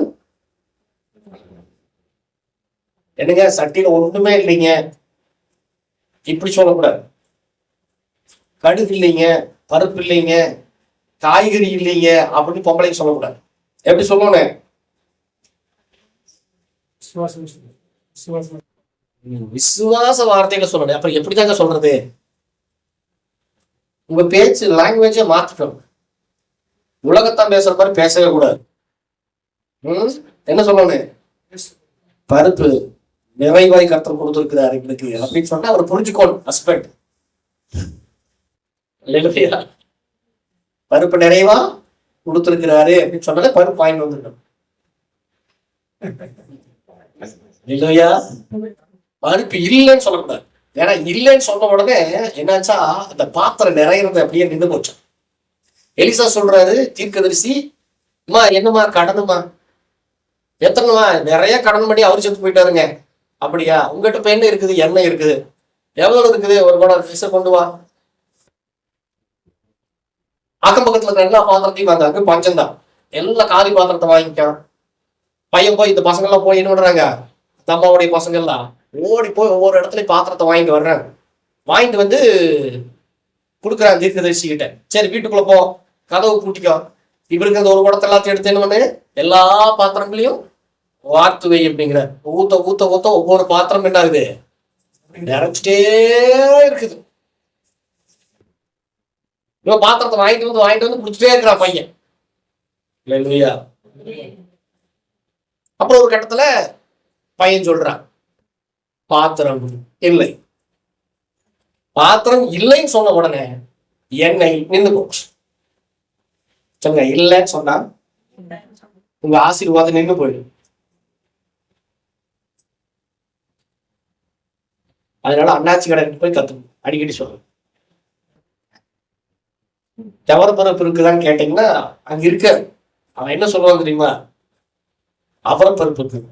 என்னங்க சட்டியில ஒண்ணுமே இல்லைங்க இப்படி சொல்லக்கூடாது. கடுகு இல்லைங்க, பருப்பு இல்லைங்க, காய்கறி இல்லைங்க அப்படின்னு பொம்பளைக்கு சொல்லக்கூடாது. எப்படி சொல்லணும்? விசுவாச வார்த்தையில சொல்லணும். அப்புறம் எப்படிதாங்க சொல்றது? உங்க பேச்சு லாங்குவேஜ மாத்திக்கணும். உலகத்தான் பேசுற மாதிரி பேசவே கூடாது. என்ன சொல்லணும்? பருப்பு நிறைவாய் கர்த்தர் கொடுத்திருக்கிறார் எங்களுக்கு அப்படின்னு சொன்னா அவர் புரிஞ்சுக்கணும். ஹஸ்பண்ட் இல்லையா? பருப்பு நிறைவா கொடுத்திருக்கிறாரு அப்படின்னு சொன்னாலே பருப்பு வாங்கி வந்துடணும். இல்லையா? பருப்பு இல்லைன்னு சொல்லக்கூடாது. ஏன்னா இல்லைன்னு சொன்ன உடனே என்னாச்சா, அந்த பாத்திரம் நிறையிறது அப்படியே நின்று போச்சு. எலிசா சொல்றாரு, தீர்க்கதரிசி, அம்மா என்னம்மா கடனுமா, எத்தனைமா, நிறைய கடன் பண்ணி அவரு செத்து போயிட்டாருங்க. அப்படியா, உங்ககிட்ட இப்ப என்ன இருக்குது, எண்ணெய் இருக்குது, எவ்வளவு இருக்குது, ஒரு குடம் ரிசை கொண்டு வா. அக்கம் பக்கத்துல இருக்க எல்லா பாத்திரத்தையும் வாங்க, அங்க பஞ்சம்தான், எல்லா காலி பாத்திரத்தை வாங்கிக்கான். பையன் போய் இந்த பசங்க எல்லாம் போய் என்ன பண்றாங்க, அம்மாவுடைய பசங்க எல்லாம் ஓடி போய் ஒவ்வொரு இடத்துலயும் பாத்திரத்தை வாங்கிட்டு வர்றாங்க. வாங்கிட்டு வந்து கொடுக்குறாங்க தீர்க்கதரிசி கிட்ட. சரி வீட்டுக்குள்ள போ, கதவு பூட்டிக்கோ, இவருக்கு அந்த ஒரு குடத்தை எல்லாத்தையும் எடுத்து என்ன பண்ணு, எல்லா பாத்திரங்களையும் வார்த்து வை அப்படிங்கிற. ஊத்த ஊத்த ஊத்த ஒவ்வொரு பாத்திரம் என்ன ஆகுது, நிறைஞ்சிட்டே இருக்குது. இவன் பாத்திரத்தை வாங்கிட்டு வந்து குடிச்சிட்டே இருக்கிறான் பையன். இல்லையா? அப்புறம் ஒரு கட்டத்துல பையன் சொல்றான், பாத்திரம் இல்லை. பாத்திரம் இல்லைன்னு சொன்ன உடனே எண்ணெய் நின்று போச்சு. சொல்லுங்க, இல்லைன்னு சொன்னா உங்க ஆசீர்வாதம் நின்று போயிடும். அதனால அண்ணாச்சி கடைக்கு போய் கத்துக்கணும், அடிக்கடி சொல்லணும். தவறு பரப்பு இருக்குதான்னு கேட்டீங்கன்னா அங்க இருக்க அவன் என்ன சொல்லுவான் தெரியுமா, அவரம் பருப்பு இருக்கு.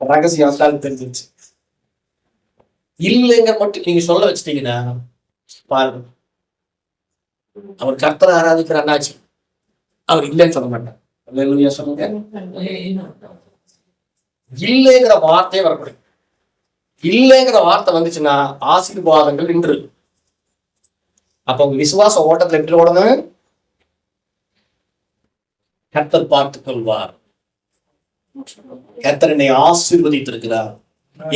ரகசியம் அவத்தாலும் தெரிஞ்சிருச்சு. இல்லைங்க மட்டும் நீங்க சொல்ல வச்சிட்டீங்கன்னா பாருங்க, அவர் கர்த்தரை ஆராதிக்கிற அண்ணாச்சி அவர் இல்லைன்னு சொல்ல மாட்டார். சொல்லுங்க, இல்லைங்கிற வார்த்தையே வரக்கூடாது. இல்லைங்கிற வார்த்தை வந்துச்சுன்னா ஆசீர்வாதங்கள் நின்று. அப்ப உங்க விசுவாச ஓட்டத்துல எப்படி ஓடணும், கர்த்தர் பார்த்துக் கொள்வார். கர்த்தர் என்னை ஆசீர்வதித்திருக்கிறார்,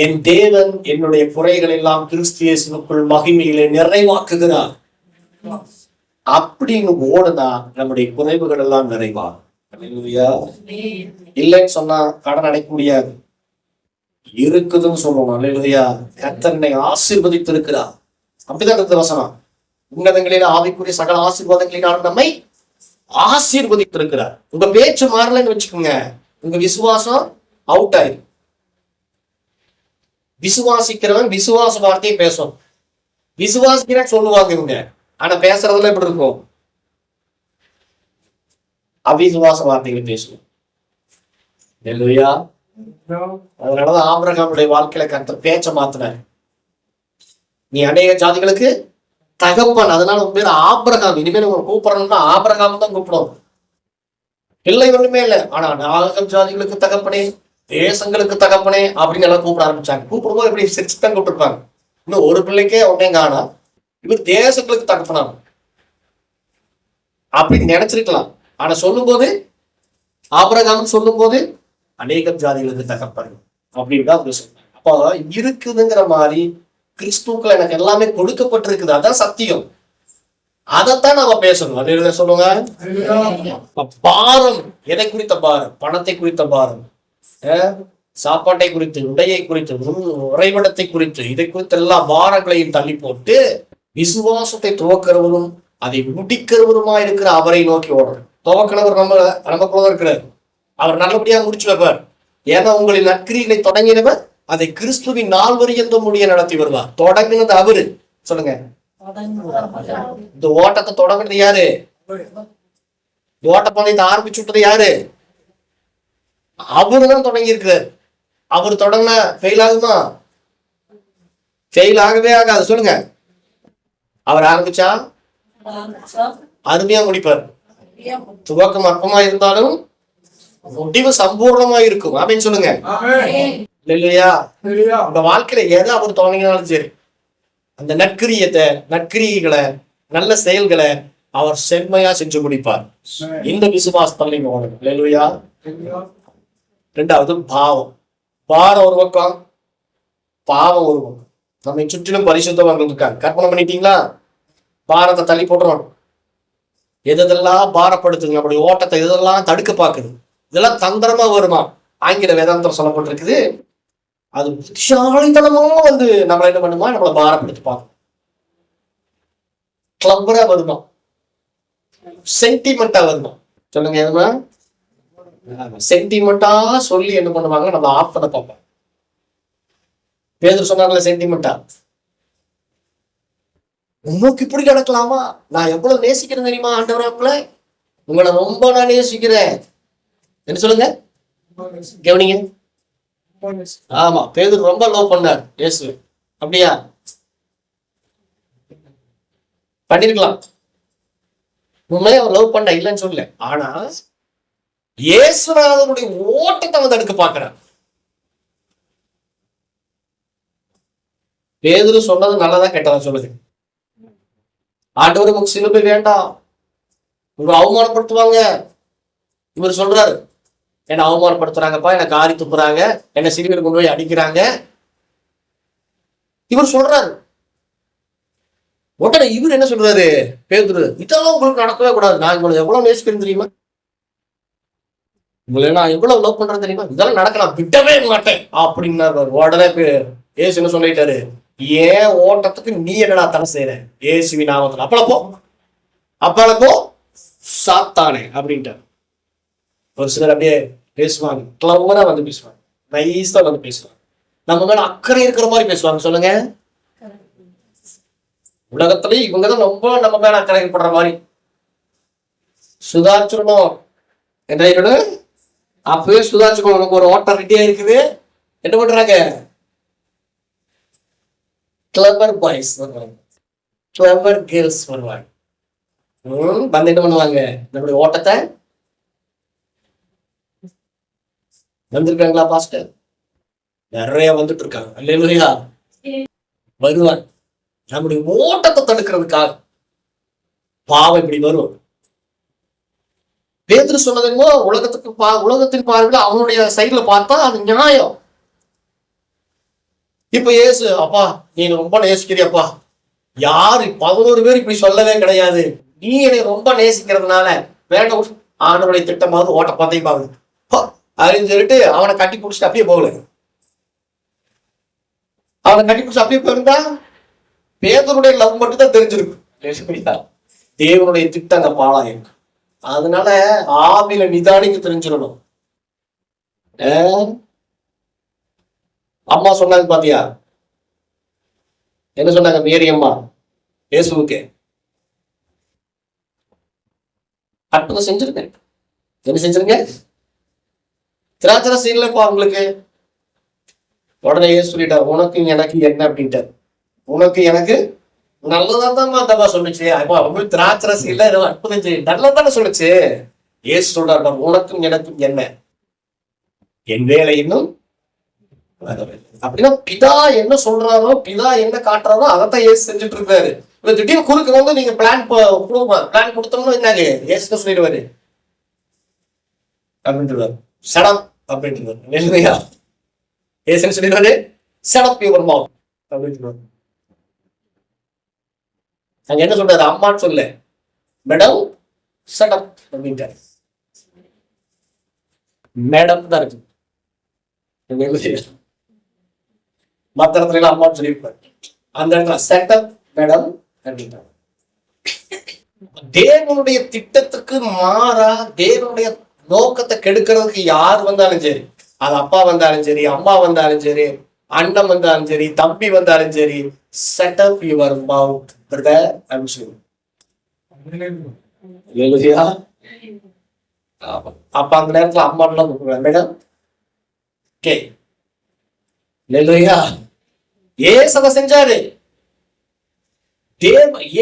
என் தேவன் என்னுடைய குறைகள் எல்லாம் கிறிஸ்து இயேசுவுக்குள் மகிமையிலே நிறைவாக்குகிறார் அப்படின்னு ஓடுனா நம்முடைய குறைவுகள் எல்லாம் நிறைவாகும். இல்லைன்னு சொன்னா கடன் அடைக்க முடியாது. இருக்குதுன்னு சொல்லணும். அல்லேலூயா. கர்த்தர் என்னை ஆசீர்வதித்திருக்கிறார். அப்படிதான் இந்த வசனம். உன்னதங்களில் ஆவிக்குரிய சகல ஆசீர்வாதங்களினால் நம்மை ஆசீர்வதித்திருக்கிறார். உங்க பேச்சு மாறலன்னு வச்சுக்கோங்க, உங்க விசுவாசம் அவுட் ஆயிரும். விசுவாசிக்கிறவன் விசுவாச வார்த்தையை பேசும். விசுவாசிக்கிற சொல்லுவாங்க இவங்க, ஆனா பேசுறதுல எப்படி இருக்கும், அவிசுவாச வார்த்தைகள் பேசுவோம். அல்லேலூயா. அதனாலதான் ஆபிரகாமுடைய வாழ்க்கையில கர்த்தர் பேச்ச மாத்தினார். நீ அநேக ஜாதிகளுக்கு தகப்பன், அதனால உன் பேர் ஆபிரகாம். இனிமேல் உங்க கூப்பிடணும்னா ஆபிரகாம் தான் கூப்பிடும். இல்லை ஒண்ணுமே இல்லை, ஆனா நாகம் ஜாதிகளுக்கு தகப்பனே, தேசங்களுக்கு தகப்பனே அப்படின்னு எல்லாம் கூப்பிட ஆரம்பிச்சாங்க. கூப்பிடும்போது எப்படி சிரிச்சுதான் கூப்பிட்டுருப்பாங்க. இன்னும் ஒரு பிள்ளைக்கே உடனே காணா, இவர் தேசங்களுக்கு தகப்பனாம் அப்படின்னு நினைச்சிருக்கலாம். ஆனா சொல்லும் போது ஆபிரகாம் சொல்லும் போது அநேகம் ஜாதிகளுக்கு தகப்பன் அப்படின்னு தான் சொன்னாங்க. அப்போ இருக்குதுங்கிற மாதிரி கிறிஸ்துக்கள் எனக்கு எல்லாமே கொடுக்கப்பட்டிருக்குது, அதான் சத்தியம். அதைத்தான் நாம பேசணும். அது சொல்லுங்க, பாரம் எதை குறித்த பாரம், பணத்தை குறித்த பாரம், சாப்பாட்டை குறித்து, உடையை குறித்து, உறைவிடத்தை குறித்து, இதை குறித்த எல்லா பாரங்களையும் தள்ளி போட்டு விசுவாசத்தை துவக்கிறவரும் அதை முடிக்கிறவருமா இருக்கிற அவரை நோக்கி ஓடணும். துவக்கினவர் நமக்குள்ள இருக்கிறார், அவர் நல்லபடியா முடிச்சு வைப்பார். ஏன்னா உங்களின் நற்கிரிகளை தொடங்கினவர் அதை கிறிஸ்துவின் நாள் வரையும் முடிய நடத்தி வருவார். தொடங்கினது அவரு. சொல்லுங்க, இந்த ஓட்டத்தை தொடங்கினது யாரு, இந்த ஓட்டப்பந்தயத்தை ஆரம்பிச்சு விட்டது யாரு, அவருதான் தொடங்கி இருக்கிறார். அவர் தொடங்கினா ஃபெயில் ஆகுமா? ஃபெயில் ஆகவே ஆகாது. சொல்லுங்க, அவர் ஆரம்பிச்சா அருமையா முடிப்பார். துவக்கம் அற்பமா இருந்தாலும் முடிவு சம்பூர்ணமா இருக்கும். அப்படின்னு சொல்லுங்க. இல்லையா? உங்க வாழ்க்கையில எதை அவர் தொடங்கினாலும் சரி, அந்த நற்கிரியைகளை நல்ல செயல்களை அவர் செம்மையா செஞ்சு முடிப்பார். இந்த விசுவாசத்தலை போகணும். இல்லையா? ரெண்டாவது பாவம். பாரம் ஒரு பக்கம், பாவம் ஒரு பக்கம். நம்மை சுற்றிலும் பரிசுத்தவர்கள் இருக்காங்க. கற்பனை பண்ணிட்டீங்களா? பாரத்தை தள்ளி போட்டுறோம். எதெல்லாம் பாரப்படுத்துங்க, நம்முடைய ஓட்டத்தை எதெல்லாம் தடுக்க பார்க்குது, இதெல்லாம் தந்திரமா வருமா? ஆங்கில வேதாந்தம் சொல்லப்பட்டிருக்குது. அது புத்திசாலித்தனமா வந்து நம்மள என்ன பண்ணுமா, நம்மளை பாரப்படுத்தி பார்க்கணும். கிளம்பரா வருமா, சென்டிமெண்டா வருமா? சொல்லுங்க, எதுமா சென்டிமெண்டா சொல்லி என்ன பண்ணுவாங்க, நம்ம ஆஃப் பண்ண பார்ப்போம். பேதுரு சொன்னாங்கல்ல சென்டிமெண்டா, உங்களுக்கு இப்படி கிடக்கலாமா, நான் எவ்வளவு நேசிக்கிறேன் தெரியுமா ஆண்டவரே, உங்களை ரொம்ப நான் நேசிக்கிறேன். என்ன சொல்லுங்க, கவனிங்க. ஆமா, பேதுரு ரொம்ப லவ் பண்ணார் இயேசு. அப்படியா? பண்ணிருக்கலாம், உண்மையா அவர் லவ் பண்ண, இல்லைன்னு சொல்லல. ஆனா இயேசுநாதனுடைய ஓட்டத்தை வந்து எடுக்க பார்க்கிறார். பேதுரு சொன்னது நல்லதா கெட்டதா சொல்லுது? ஆண்டவர் உங்களுக்கு சிலுவை வேண்டாம், உங்களை அவமானப்படுத்துவாங்க. இவர் சொல்றாரு, என்ன அவமானப்படுத்துறாங்கப்பா, என்ன காரி துப்புறாங்க, என்ன சிலுவையில் கொண்டு போய் அடிக்கிறாங்க. இவர் சொல்றாரு. உடனே இவர் என்ன சொல்றாரு, பேதுரு, இதெல்லாம் உங்களுக்கு நடக்கவே கூடாது, நான் உங்களை எவ்வளவு நேசிக்கிறேன் தெரியுமா, உங்களை நான் எவ்வளவு லவ் பண்றேன் தெரியுமா, இதெல்லாம் நடக்க நான் விடவே மாட்டேன் அப்படின்னாரு. உடனே ஏசு என்ன சொல்லிட்டாரு, ஏன் ஓட்டத்துக்கு நீ என்னடா தடை செய்யற, ஏசுவி நாமத்துல அப்பளப்போ சாத்தானே அப்படின்ட்டார். ஒரு சிலர் அப்படியே பேசுவாங்க, கிளவரா வந்து பேசுவாங்க, நைஸா வந்து பேசுவாங்க, நம்ம மேல அக்கறை இருக்கிற மாதிரி பேசுவாங்க. சொல்லுங்க, உலகத்திலேயே இவங்கதான் ரொம்ப நம்ம மேல அக்கறைப்படுற மாதிரி. சுதாரிச்சிடணும் என்ன, அப்பவே சுதாரிச்சுக்கணும், நமக்கு ஒரு ஓட்டம் ரெடியா இருக்குது. என்ன பண்றாங்க, கிளவர் பாய்ஸ் வருவாங்க, கிளவர் கேர்ள்ஸ் வருவாங்க, வந்து என்ன பண்ணுவாங்க, நம்மளுடைய ஓட்டத்தை வந்திருக்காங்களா பாஸ்டர், நிறைய வந்துட்டு இருக்காங்க, அல்லேலூயா, வருவாங்க நம்முடைய ஓட்டத்தை தடுக்கிறதுக்காக. பாவம் இப்படி வரும். பேதுரு சொன்னது என்னமோ உலகத்தின் பார்வையில அவனுடைய சைடுல பார்த்தா அது நியாயம். இப்ப ஏசு, அப்பா நீ ரொம்ப நேசிக்கிறியப்பா, யாரு 11 பேர் இப்படி சொல்லவே கிடையாது, நீ என்னை ரொம்ப நேசிக்கிறதுனால வேண்டாம், ஆண்டவருடைய திட்டமாவது ஓட்ட பந்தயம் பாகுது அப்படின்னு சொல்லிட்டு அவனை கட்டி பிடிச்சிட்டு அப்படியே போகல. அவனை கட்டி பிடிச்சி அப்படியே போயிருந்தா பேதருடைய லவ் மட்டும் தான் தெரிஞ்சிருக்கும், தேவனுடைய திட்டம் அங்க பாழாயிருக்கு. அதனால ஆவில நிதானிக்கு தெரிஞ்சிடணும். அம்மா சொன்னாங்க பாத்தியா, என்ன சொன்னாங்க மேரி அம்மா இயேசுவுக்கு, அற்புதம் செஞ்சிருக்கேன். என்ன செஞ்சிருங்க, திராட்சரசம் இல்லப்பா உங்களுக்கு. உடனே ஏசு சொல்லிட்டார், உனக்கு எனக்கு என்ன அப்படின்ட்டார். உனக்கு எனக்கு நல்லதா தான் அந்த சொல்லுச்சு, உங்களுக்கு திராட்சரசம் இல்ல, அற்புதம் செய்ய நல்லதானே சொல்லுச்சு. ஏசு சொல்றாரு, உனக்கும் எனக்கும் என்ன, என் வேலை இன்னும் அப்படின்னா பிதா என்ன சொல்றாரோ, பிதா என்ன காட்டுறாரோ அதைத்தான் ஏசு செஞ்சுட்டு இருக்காரு. இப்ப திடீர்னு குறுக்கு வந்து நீங்க பிளான் கொடுத்தோம்னா என்னங்க ஏசு சொல்லிடுவாரு அப்படின்ட்டு, சடம் அப்படின்ட்டு ஏசு சொல்லிடுவாரு, சடப் யுவர் மவுத் அப்படின்ட்டு. அங்க என்ன சொல்றாரு, அம்மான்னு சொல்ல, மேடம் சடப் அப்படின்ட்டாரு. மேடம் தான் இருக்கு, மற்ற இடத்துல அம்மான்னு சொல்லியிருப்பாரு, அந்த இடத்துல செட்டப் மேடம் அப்படின்ட்டாரு. தேவனுடைய திட்டத்துக்கு மாறா தேவனுடைய நோக்கத்தை கெடுக்கிறதுக்கு யார் வந்தாலும் சரி, அது அப்பா வந்தாலும் சரி, அம்மா வந்தாலும் சரி, அண்ணன் வந்தாலும் சரி, தம்பி வந்தாலும் சரி, set up your mouth brother அப்படின்னு சொல்லுவோம். அப்ப அந்த நேரத்துல அம்மா எல்லாம் மேடம் கே ஏசத செஞ்சாரு.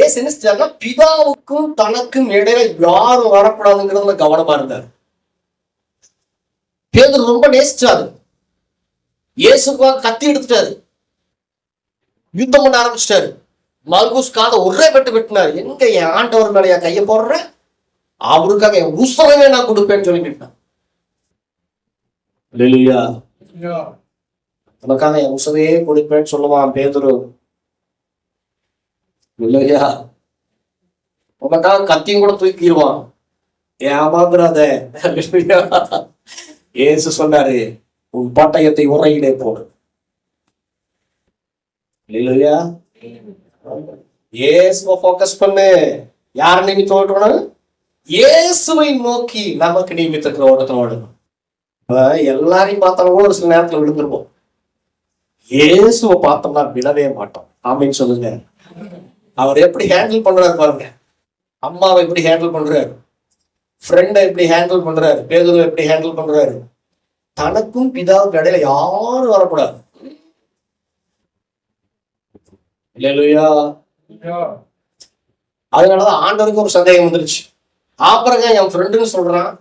ஏசு என்ன செஞ்சாருன்னா, பிதாவுக்கும் தனக்கும் இடையில யாரும் வரக்கூடாதுங்கிறதுல கவனமா இருந்தார். பேதுரு ரொம்ப நேசிச்சாரு, இயேசுக்காக கத்தி எடுத்துட்டாரு, யுத்தம் பண்ண ஆரம்பிச்சிட்டாரு. மல்குஸ் காதை ஒரே வெட்டினாரு. எங்க என் ஆண்டவர் மேல கைய போடுற, அவருக்காக என் உசரவே நான் கொடுப்பேன்னு சொல்லிட்டான். உனக்காக என் உசரையே கொடுப்பேன்னு சொல்லுவான் பேதுரு. இல்லையா, உனக்காக கத்தியும் கூட தூக்கிடுவான். ஏமாந்துடாத. ஏசு சொன்னாரு, உன் பட்டயத்தை உரையிலே போடு. இல்லையா, இயேசுவை ஃபோக்கஸ் பண்ணு. யார நிமித்தம் ஓடணும், இயேசுவை நோக்கி நமக்கு நியமித்திருக்கிற ஓடத்தை ஓடணும். எல்லாரையும் பார்த்தாலும் கூட ஒரு சில நேரத்துல விழுந்துருவோம். இயேசுவை பார்த்தோம்னா விழவே மாட்டோம். ஆமீன்னு சொல்லுங்க. அவர் எப்படி ஹேண்டில் பண்றாரு பாருங்க. அம்மாவை எப்படி ஹேண்டில் பண்றாரு, ஃப்ரெண்டை எப்படி ஹேண்டில் பண்றாரு, பேதுருவை எப்படி ஹேண்டில் பண்றாரு. தனக்கும் பிதாவுக்கு இடையில யாரும் வரக்கூடாது. இல்லையா? அதனாலதான் ஆண்டவருக்கு ஒரு சந்தேகம் வந்துருச்சு. ஆபிரகாம் என் ஃப்ரெண்டுன்னு சொல்றான்,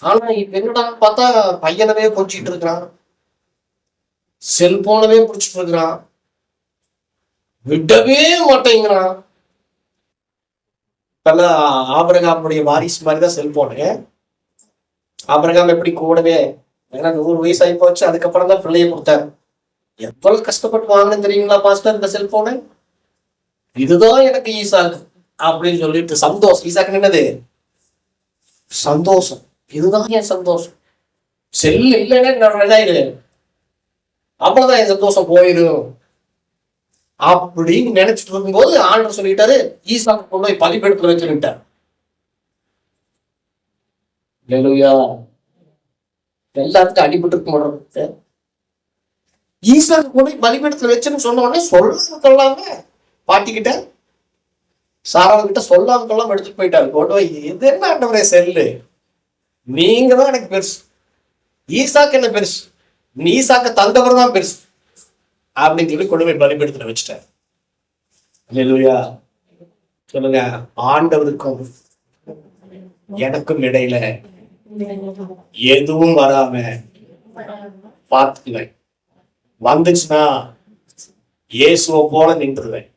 ஆனா இப்ப என்னடான்னு பார்த்தா பையனவே கொஞ்சிட்டு இருக்கிறான், செல்போனவே பிடிச்சிட்டு இருக்கிறான், விடவே மாட்டேங்கிறான். இப்பெல்லாம் ஆபிரகாமுடைய வாரிசு மாதிரிதான் செல்போனு. ஆபிரகாம் எப்படி கூடவே, ஏன்னா 100 வயசு ஆகி போச்சு, அதுக்கப்புறம் தான் பிள்ளைய கொடுத்தாரு. எவ்வளவு கஷ்டப்பட்டு வாங்கினு தெரியுங்களா பாஸ்டர் இந்த செல்போனு? இதுதான் எனக்கு ஈசாக்கு அப்படின்னு சொல்லிட்டு சந்தோஷம். ஈசாக்கு என்னது? சந்தோஷம். இதுதான் என் சந்தோஷம். செல்லு இல்லைன்னா அவ்வளவுதான் என் சந்தோஷம் போயிடும் அப்படின்னு நினைச்சிட்டு இருக்கும்போது ஆண்டவர் சொல்லிட்டாரு, ஈசாக்கு கொண்டு போய் பலிபீடத்துல வச்சுட்டார். எல்லாத்துக்கும் அடிபட்டு இருக்க மாட்டோம். ஈசாக்கு கொண்டு போய் பலிபீடத்துல வச்சுன்னு சொன்ன உடனே சொல்லாம பாட்டிக்கிட்ட சாராகிட்ட சொல்லாம எடுத்துட்டு போயிட்டாரு. கொண்டு போய் இது என்ன ஆண்டவரே செல்லு, நீங்க தான் எனக்கு பெருசு, ஈசாக்கு என்ன பெருசு, நீ ஈசாக்க தந்தவர் தான் பெருசு அப்படின்னு சொல்லி கொண்டு போய் பலிபீடத்துல வச்சுட்டாரு. அல்லேலூயா சொல்லுங்க. ஆண்டவருக்கும் எனக்கும் இடையில எதுவும் வராம பார்த்துக்குவேன். வந்துச்சுன்னா இயேசுவை போல நின்றுவேன்.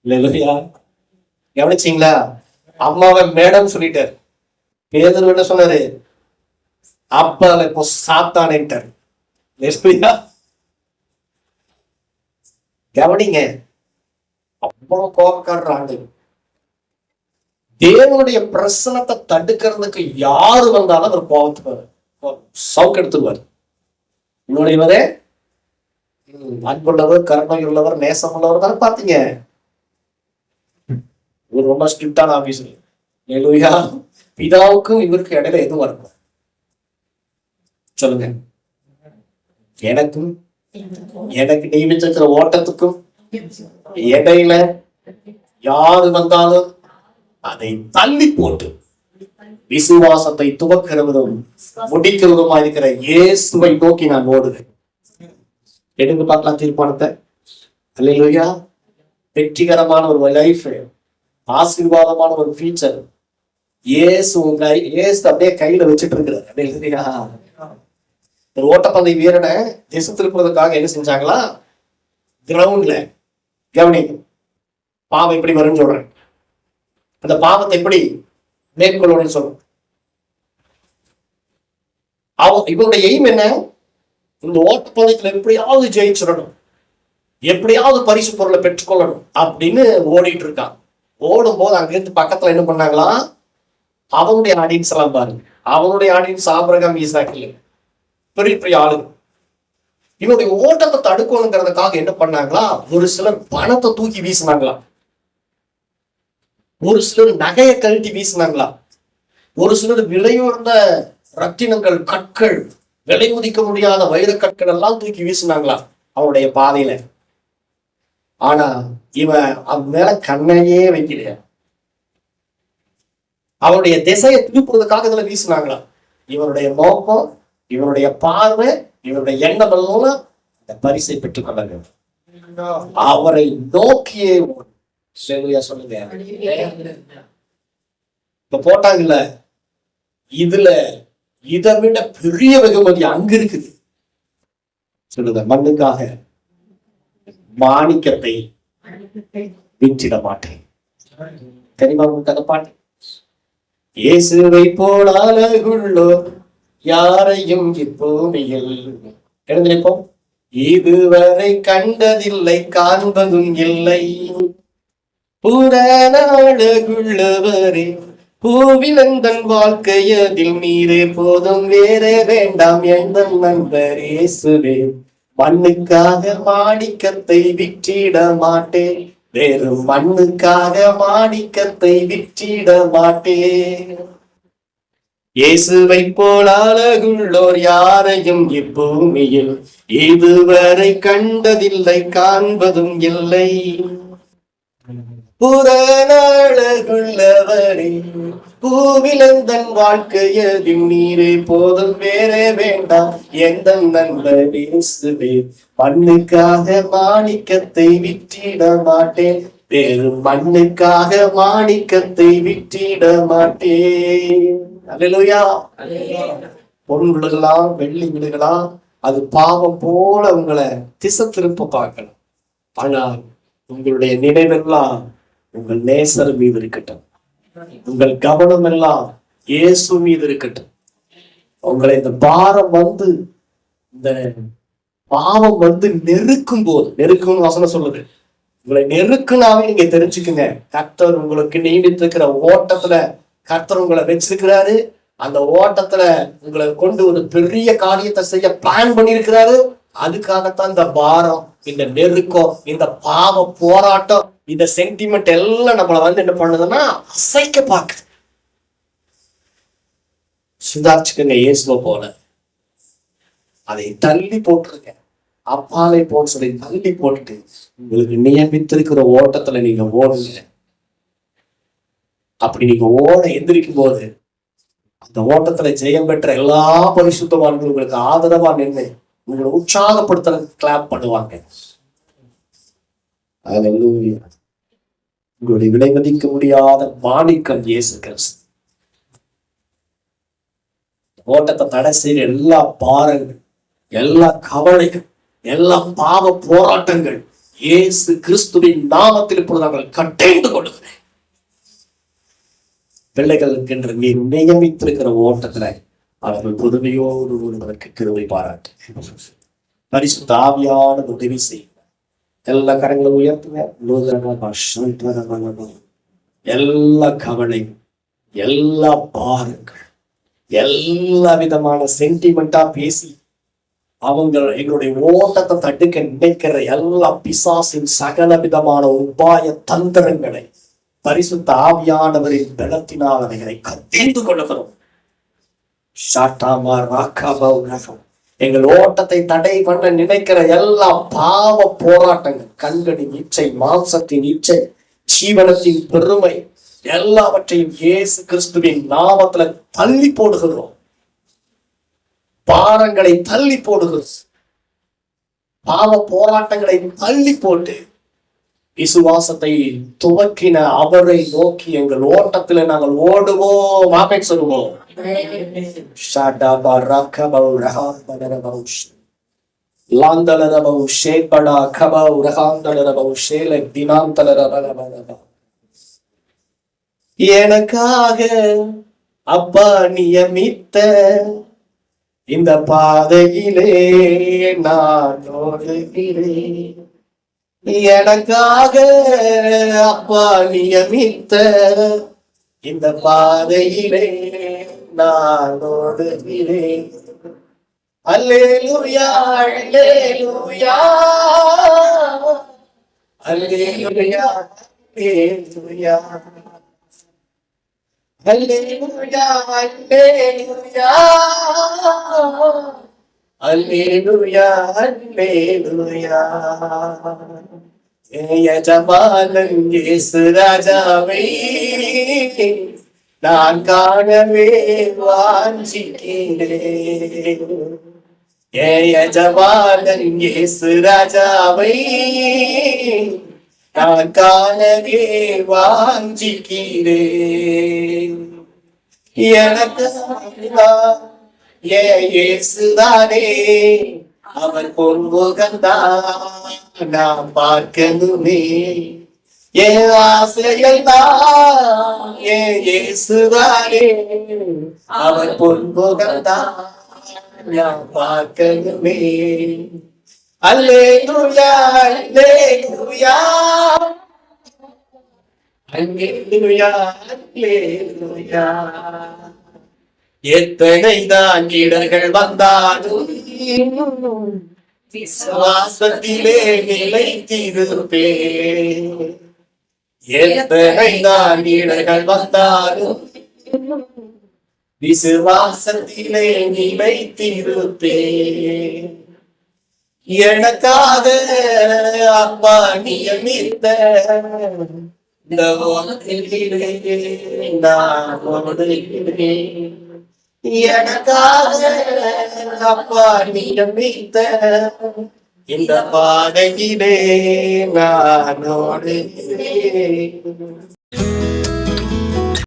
இல்லையா? கவனிச்சீங்களா? அம்மாவை மேடம் சொல்லிட்டாரு. பேதுரு என்ன சொன்னாரு? அப்ப இப்போ சாத்தானேட்டாரு. கவனிங்க, அவ்வளவு கோபக்காரர் ஆண்டு. தேவனுடைய பிரசனத்தை தடுக்கிறதுக்கு யாரு வந்தாலும் அவர் கோபத்துக்கு சவுக்கு எடுத்துருவார். இவரே அன்புள்ளவர், கருணை உள்ளவர், நேசம் உள்ளவர் தானே பாத்தீங்க. ஒரு ரொம்ப ஸ்ட்ரிக்டான ஆபீசர். பிதாவுக்கும் இவருக்கு இடையில எதுவும் வரணும் சொல்லுங்க. எனக்கும் எனக்கு நியமிச்சிருக்கிற ஓட்டத்துக்கும் இடையில யாரு வந்தாலும் அதை தள்ளி போட்டு விசுவாசத்தை துவக்கிறவரும் முடிக்கிறவருமா இருக்கிற இயேசுவை நோக்கி நான் ஓடுவேன். எடுத்து பார்க்கலாம் தீர்மானத்தை. அல்லேலூயா. வெற்றிகரமான ஒரு லைஃப், ஆசீர்வாதமான ஒரு ஃபியூச்சர் இயேசு அப்படியே கையில வச்சுட்டு இருக்கிறார். அல்லேலூயா. ஒரு ஓட்டப்பந்தய வீரனை திசை திருப்புறதுக்காக என்ன செஞ்சாங்களா? கிரவுண்ட்ல கவனி, பாவம் எப்படி வரும்னு சொல்றேன். அந்த பாவத்தை எப்படி மேற்கொள்ளணும்னு சொல்றேன். இவருடைய எய்ம் என்ன? இந்த ஓட்டப்பந்தயத்துல எப்படியாவது ஜெயிச்சிடணும், எப்படியாவது பரிசு பொருளை பெற்றுக்கொள்ளணும் அப்படின்னு ஓடிட்டு இருக்கான். ஓடும் போது அங்கிருந்து பக்கத்துல என்ன பண்ணாங்களா? அவனுடைய ஆடியன்ஸ் எல்லாம் பாருங்க. அவனுடைய ஆடியன்ஸ் ஆபிரகாம், ஈசாக்கு இல்லை, பெரிய பெரிய ஆளுங்க. இவனுடைய ஓட்டத்தை தடுக்கணுங்கிறதுக்காக என்ன பண்ணாங்களா? ஒரு சிலர் பணத்தை தூக்கி வீசினாங்களா, ஒரு சிலர் நகையை கழட்டி வீசினாங்களா, ஒரு சிலர் விலையுறந்த ரத்தினங்கள், கற்கள், விலை மதிக்க முடியாத வைர கற்கள் எல்லாம் தூக்கி வீசினாங்களா அவனுடைய பாதையில. ஆனா இவன் அவன் மேல கண்ணையே வைக்கலையா. அவனுடைய திசையை திருப்புறதுக்காக இதுல வீசினாங்களா. இவனுடைய நோக்கம், இவனுடைய பார்வை, இவனுடைய எண்ணம் எல்லாம் இந்த பரிசை பெற்றுக் கொள்ள அவரை நோக்கியே சொல்லுங்க. இப்ப போட்டாங்கல்ல, இதுல இதை விட பெரிய வெகுமதி அங்க இருக்குது. சொல்லுங்க, மண்ணுக்காக மாணிக்கத்தை விற்றிட மாட்டேன். தெரியுமா உங்களுக்கு அந்த பாட்டு? இயேசுவை போல அழகுள்ளோ யாரையும் இப்பூமியில் எழுந்திருப்போம், இதுவரை கண்டதில்லை, காண்பதும் இல்லை, புராண அழகுள்ளவரே பூவிலந்தன் வாழ்க்கையதில் மீறே போதும், வேறே வேண்டாம் எந்த நண்பர் இயேசுவே. மண்ணுக்காக மாணிக்கத்தை விற்றிட மாட்டேன், வெறும் மண்ணுக்காக மாணிக்கத்தை விற்றிட மாட்டேன். இயேசுவை போல் அழகுள்ளோர் யாரையும் இப்பூமியில் இதுவரை கண்டதில்லை, காண்பதும் இல்லை. புறநாளகுள்ளவரே, பூவிலந்தன் வாழ்க்கையதில் நீரே போதும், வேறே வேண்டாம் எந்த நண்பர் இயேசுவே. மண்ணுக்காக மாணிக்கத்தை விற்றிட மாட்டேன், வெறும் மண்ணுக்காக மாணிக்கத்தை விற்றிட மாட்டேன். அல்லேலூயா. பொன் விழுகலாம், வெள்ளி விழுகலாம், அது பாவம் போல உங்களை திசை திருப்ப பார்க்கலாம். ஆனால் உங்களுடைய நினைவெல்லாம் உங்கள் நேசர் மீது இருக்கட்டும், உங்கள் கவனம் எல்லாம் இயேசு மீது இருக்கட்டும். உங்களை இந்த இந்த பாவம் நெருக்கும் போது, நெருக்கும் வசனம் சொல்லுது, உங்களை நெருக்குனாவே நீங்க தெரிஞ்சுக்குங்க, கர்த்தர் உங்களுக்கு நீடித்திருக்கிற ஓட்டத்துல கர்த்தர் உங்களை வச்சிருக்கிறாரு. அந்த ஓட்டத்துல உங்களை கொண்டு ஒரு பெரிய காரியத்தை செய்ய பிளான் பண்ணியிருக்கிறாரு. அதுக்காகத்தான் இந்த பாரம், இந்த நெருக்கம், இந்த பாவ போராட்டம், இந்த சென்டிமெண்ட் எல்லாம் நம்மள என்ன பண்ணுதுன்னா அசைக்க பார்க்குது. சுதாரிச்சுக்கங்க, இயேசுவை போல அதை தள்ளி போட்டுருங்க, அப்பாலை போட்டு சொல்லி தள்ளி போட்டுட்டு உங்களுக்கு நியமித்திருக்கிற ஓட்டத்துல நீங்க ஓடுங்க. அப்படி நீங்க ஓட எந்திரிக்கும் போது அந்த ஓட்டத்துல ஜெயம் பெற்ற எல்லா பரிசுத்தவான்களும் உங்களுக்கு ஆதரவா நின்று உங்களை உற்சாகப்படுத்த கிளாப் பண்ணுவாங்க. உங்களுடைய விலை மதிக்க முடியாத மாணிக்கம் இயேசு கிறிஸ்து. ஓட்டத்தை தடை செய்ய எல்லா பாரங்கள், எல்லா கவலைகள், எல்லா பாவ போராட்டங்கள் இயேசு கிறிஸ்துவின் நாமத்தில் இப்பொழுது நாங்கள் கட்டேந்து கொள்கிறேன். பிள்ளைகளுக்கு என்று நீ நியமித்திருக்கிற ஓட்டத்துல அவர்கள் புதுமையோடு ஒருவருக்கு கிருபை பாராட்டு. பரிசுத்த ஆவியான உதவி செய்ய எல்லா கரங்களும் உயர்த்துங்க. எல்லா கவலைகள், எல்லா பாரங்கள், எல்லா விதமான சென்டிமெண்டா பேசி எங்களுடைய ஓட்டத்தை தடுக்க நினைக்கிற எல்லா பிசாசின் சகல விதமான உபாய தந்திரங்களை பரிசுத்த ஆவியானவரின் பலத்தினால் அவைகளை கத்தீர்ந்து கொள்ளுகிறோம். எங்கள் ஓட்டத்தை தடை பண்ண நினைக்கிற எல்லா பாவ போராட்டங்கள், கண்களின் இச்சை, மாம்சத்தின் இச்சை, ஜீவனத்தின் பெருமை எல்லாவற்றையும் இயேசு கிறிஸ்துவின் நாமத்துல தள்ளி போடுகிறோம். பாரங்களை தள்ளி போடுகிறோம். பாவ போராட்டங்களை தள்ளி போட்டு விசுவாசத்தை துவக்கின அவரை நோக்கி எங்கள் ஓட்டத்துல நாங்கள் ஓடுவோம். ஆமென் சொல்லுவோம். எனக்காக அப்பா நியமித்த இந்த பாதையிலே நான் ஓடுகிறேன். எனக்காக அப்பா நியமித்த இந்த பாதையிலே நான் ஓடுகிறேன். அல்லேலூயா, அல்லேலூயா, அல்லேலூயா, அல்லேலூயா, அல்லேலூயா, அல்லேலூயா, அல்லேலூயா, அல்லேலூயா. எஜமானன் இயேசு ராஜாவை நான் காணவே வாஞ்சிக்கிறேன். எஜமானன் இயேசு ராஜாவை நான் காணவே வாஞ்சிக்கிறேன். எனக்கு இயேசுதானே அவர் பொன்முகந்தான் நான் பார்க்கணுமே. என் ஆசையெல்லாம் இயேசுதானே அவர் பொன்முகந்தான் நான் பார்க்கணுமே. அல்லேலூயா, அல்லேலூயா, அல்லேலூயா, அல்லேலூயா. எத்தனைதான் இடர்கள் வந்தாலும் விசுவாசத்திலே நிலைத்திருப்பேன். எத்தனைதான் இடர்கள் வந்தாலும் விசுவாசத்திலே நிலைத்திருப்பே. எனக்காக அப்பா நியமித்த இந்த வாழ்க்கையிலே நான் ஓடுகிறேன். எனக்காக அப்பா நியமித்த இந்த பாதையிலே நான் ஓடுகிறேன்.